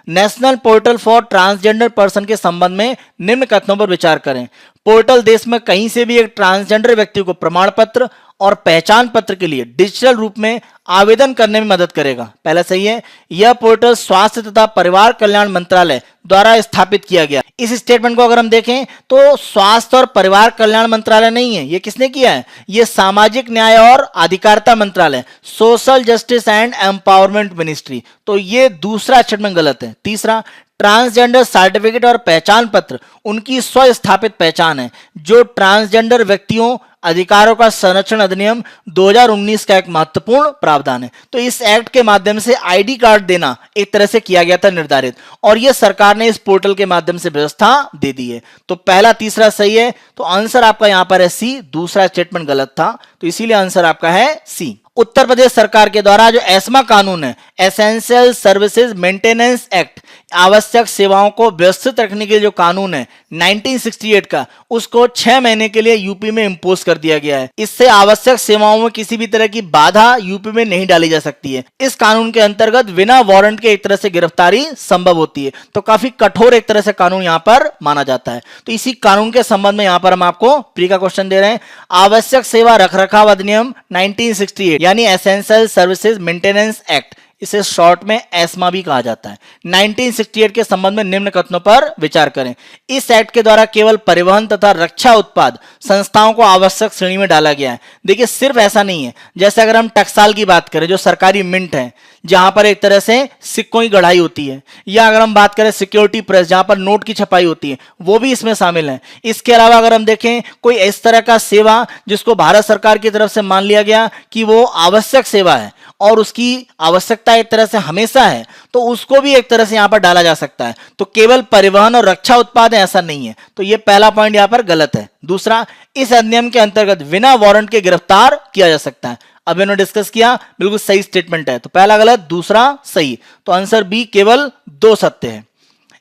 National portal for transgender person के संबंध में निम्न कथनों पर विचार करें। पोर्टल देश में कहीं से भी एक ट्रांसजेंडर व्यक्ति को प्रमाण पत्र और पहचान पत्र के लिए डिजिटल रूप में आवेदन करने में मदद करेगा। पहला सही है। यह पोर्टल स्वास्थ्य तथा परिवार कल्याण मंत्रालय द्वारा स्थापित किया गया। इस स्टेटमेंट को अगर हम देखें तो स्वास्थ्य और परिवार कल्याण मंत्रालय नहीं है, ये किसने किया है? ये सामाजिक न्याय और अधिकारिता मंत्रालय, social justice and empowerment ministry. तो ये दूसरा स्टेटमेंट गलत है। तीसरा, ट्रांसजेंडर सर्टिफिकेट और पहचान पत्र उनकी स्वस्थापित पहचान है जो ट्रांसजेंडर व्यक्तियों अधिकारों का संरक्षण अधिनियम 2019 का एक महत्वपूर्ण प्रावधान है। तो इस एक्ट के माध्यम से ID कार्ड देना एक तरह से किया गया था निर्धारित और यह सरकार ने इस पोर्टल के माध्यम से व्यवस्था दे दी है। तो पहला तीसरा सही है। तो आंसर आपका यहां पर है सी, दूसरा स्टेटमेंट गलत था तो इसीलिए आंसर आपका है सी। उत्तर प्रदेश सरकार के द्वारा जो एस्मा कानून है, एसेंशियल सर्विसेज मेंटेनेंस एक्ट, आवश्यक सेवाओं को व्यवस्थित रखने के लिए जो कानून है 1968 का, उसको 6 महीने के लिए यूपी में इंपोज कर दिया गया है। इससे आवश्यक सेवाओं में किसी भी तरह की बाधा यूपी में नहीं डाली जा सकती है। इस कानून के अंतर्गत बिना वारंट के एक तरह से गिरफ्तारी संभव होती है। तो काफी कठोर एक तरह से कानून यहाँ पर माना जाता है। तो इसी कानून के संबंध में यहाँ पर हम आपको प्री का क्वेश्चन दे रहे हैं। आवश्यक सेवा रखरखाव अधिनियम 1968 यानी एसेंशियल सर्विसेज मेंटेनेंस एक्ट, इसे शॉर्ट में एस्मा भी कहा जाता है, 1968 के संबंध में निम्न कथनों पर विचार करें। इस एक्ट के द्वारा केवल परिवहन तथा रक्षा उत्पाद संस्थाओं को आवश्यक श्रेणी में डाला गया है। देखिए सिर्फ ऐसा नहीं है, जैसे अगर हम टकसाल की बात करें जो सरकारी मिंट है जहां पर एक तरह से सिक्कों की गढ़ाई होती है, या अगर हम बात करें सिक्योरिटी प्रेस जहां पर नोट की छपाई होती है, वो भी इसमें शामिल है। इसके अलावा अगर हम देखें कोई इस तरह का सेवा जिसको भारत सरकार की तरफ से मान लिया गया कि वो आवश्यक सेवा है और उसकी आवश्यकता एक तरह से हमेशा है, तो उसको भी एक तरह से यहां पर डाला जा सकता है। तो केवल परिवहन और रक्षा उत्पाद है ऐसा नहीं है, तो यह पहला पॉइंट यहां पर गलत है। दूसरा, इस अधिनियम के अंतर्गत बिना वारंट के गिरफ्तार किया जा सकता है। अब इन्होंने डिस्कस किया, बिल्कुल सही स्टेटमेंट है, तो पहला गलत, दूसरा सही, तो आंसर बी केवल 2 सत्य है।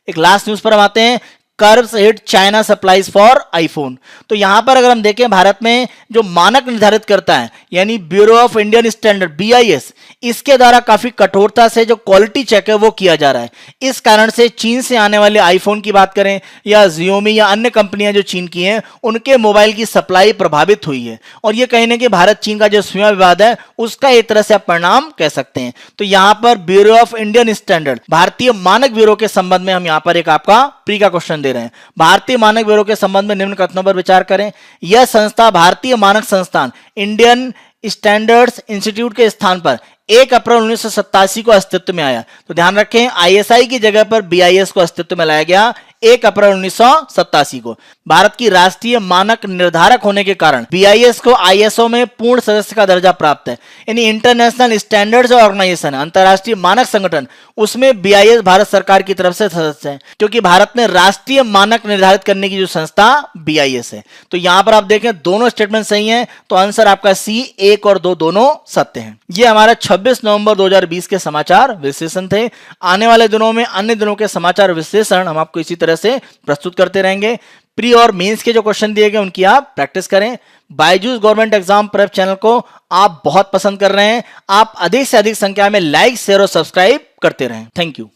एक लास्ट न्यूज पर हम आते हैं, curves hit China supplies for iPhone. तो यहां पर अगर हम देखें, भारत में जो मानक निर्धारित करता है यानी bureau of Indian standard BIS, इसके द्वारा काफी कठोरता से जो क्वालिटी चेक है वो किया जा रहा है। इस कारण से चीन से आने वाले आईफोन की बात करें या Xiaomi या अन्य कंपनियां जो चीन की हैं, उनके मोबाइल की सप्लाई प्रभावित हुई है। और ये कहीं ना कहीं भारत चीन का जो सीमा विवाद है उसका एक तरह से आप परिणाम कह सकते हैं। तो यहां पर ब्यूरो ऑफ इंडियन स्टैंडर्ड, भारतीय मानक ब्यूरो के संबंध में हम यहां पर एक आपका प्री का क्वेश्चन दे रहे हैं। भारतीय मानक ब्यूरो के संबंध में निम्न कथनों पर विचार करें। यह संस्था भारतीय मानक संस्थान इंडियन स्टैंडर्ड्स इंस्टीट्यूट के स्थान पर 1 अप्रैल 1987 को अस्तित्व में आया। तो ध्यान रखें, ISI की जगह पर BIS को अस्तित्व में लाया गया 1 अप्रैल 1987 को। भारत की राष्ट्रीय मानक निर्धारक होने के कारण BIS को ISO में पूर्ण सदस्य का दर्जा प्राप्त है, यानी इंटरनेशनल स्टैंडर्ड्स ऑर्गेनाइजेशन, अंतरराष्ट्रीय मानक संगठन, उसमें BIS भारत सरकार की तरफ से सदस्य है, क्योंकि भारत में राष्ट्रीय मानक निर्धारित करने की जो संस्था BIS है। तो यहां पर आप देखें दोनों स्टेटमेंट सही हैं, तो आंसर आपका C 1 और 2 दोनों सत्य हैं। ये हमारा 26 नवंबर 2020 के समाचार विश्लेषण थे। आने वाले दिनों में अन्य दिनों के समाचार विश्लेषण हम आपको इसी तरह से प्रस्तुत करते रहेंगे। प्री और मेंस के जो क्वेश्चन दिए गए उनकी आप प्रैक्टिस करें। Byju's government exam prep channel को आप बहुत पसंद कर रहे हैं, आप अधिक से अधिक संख्या में लाइक, शेयर और सब्सक्राइब करते रहें। Thank you.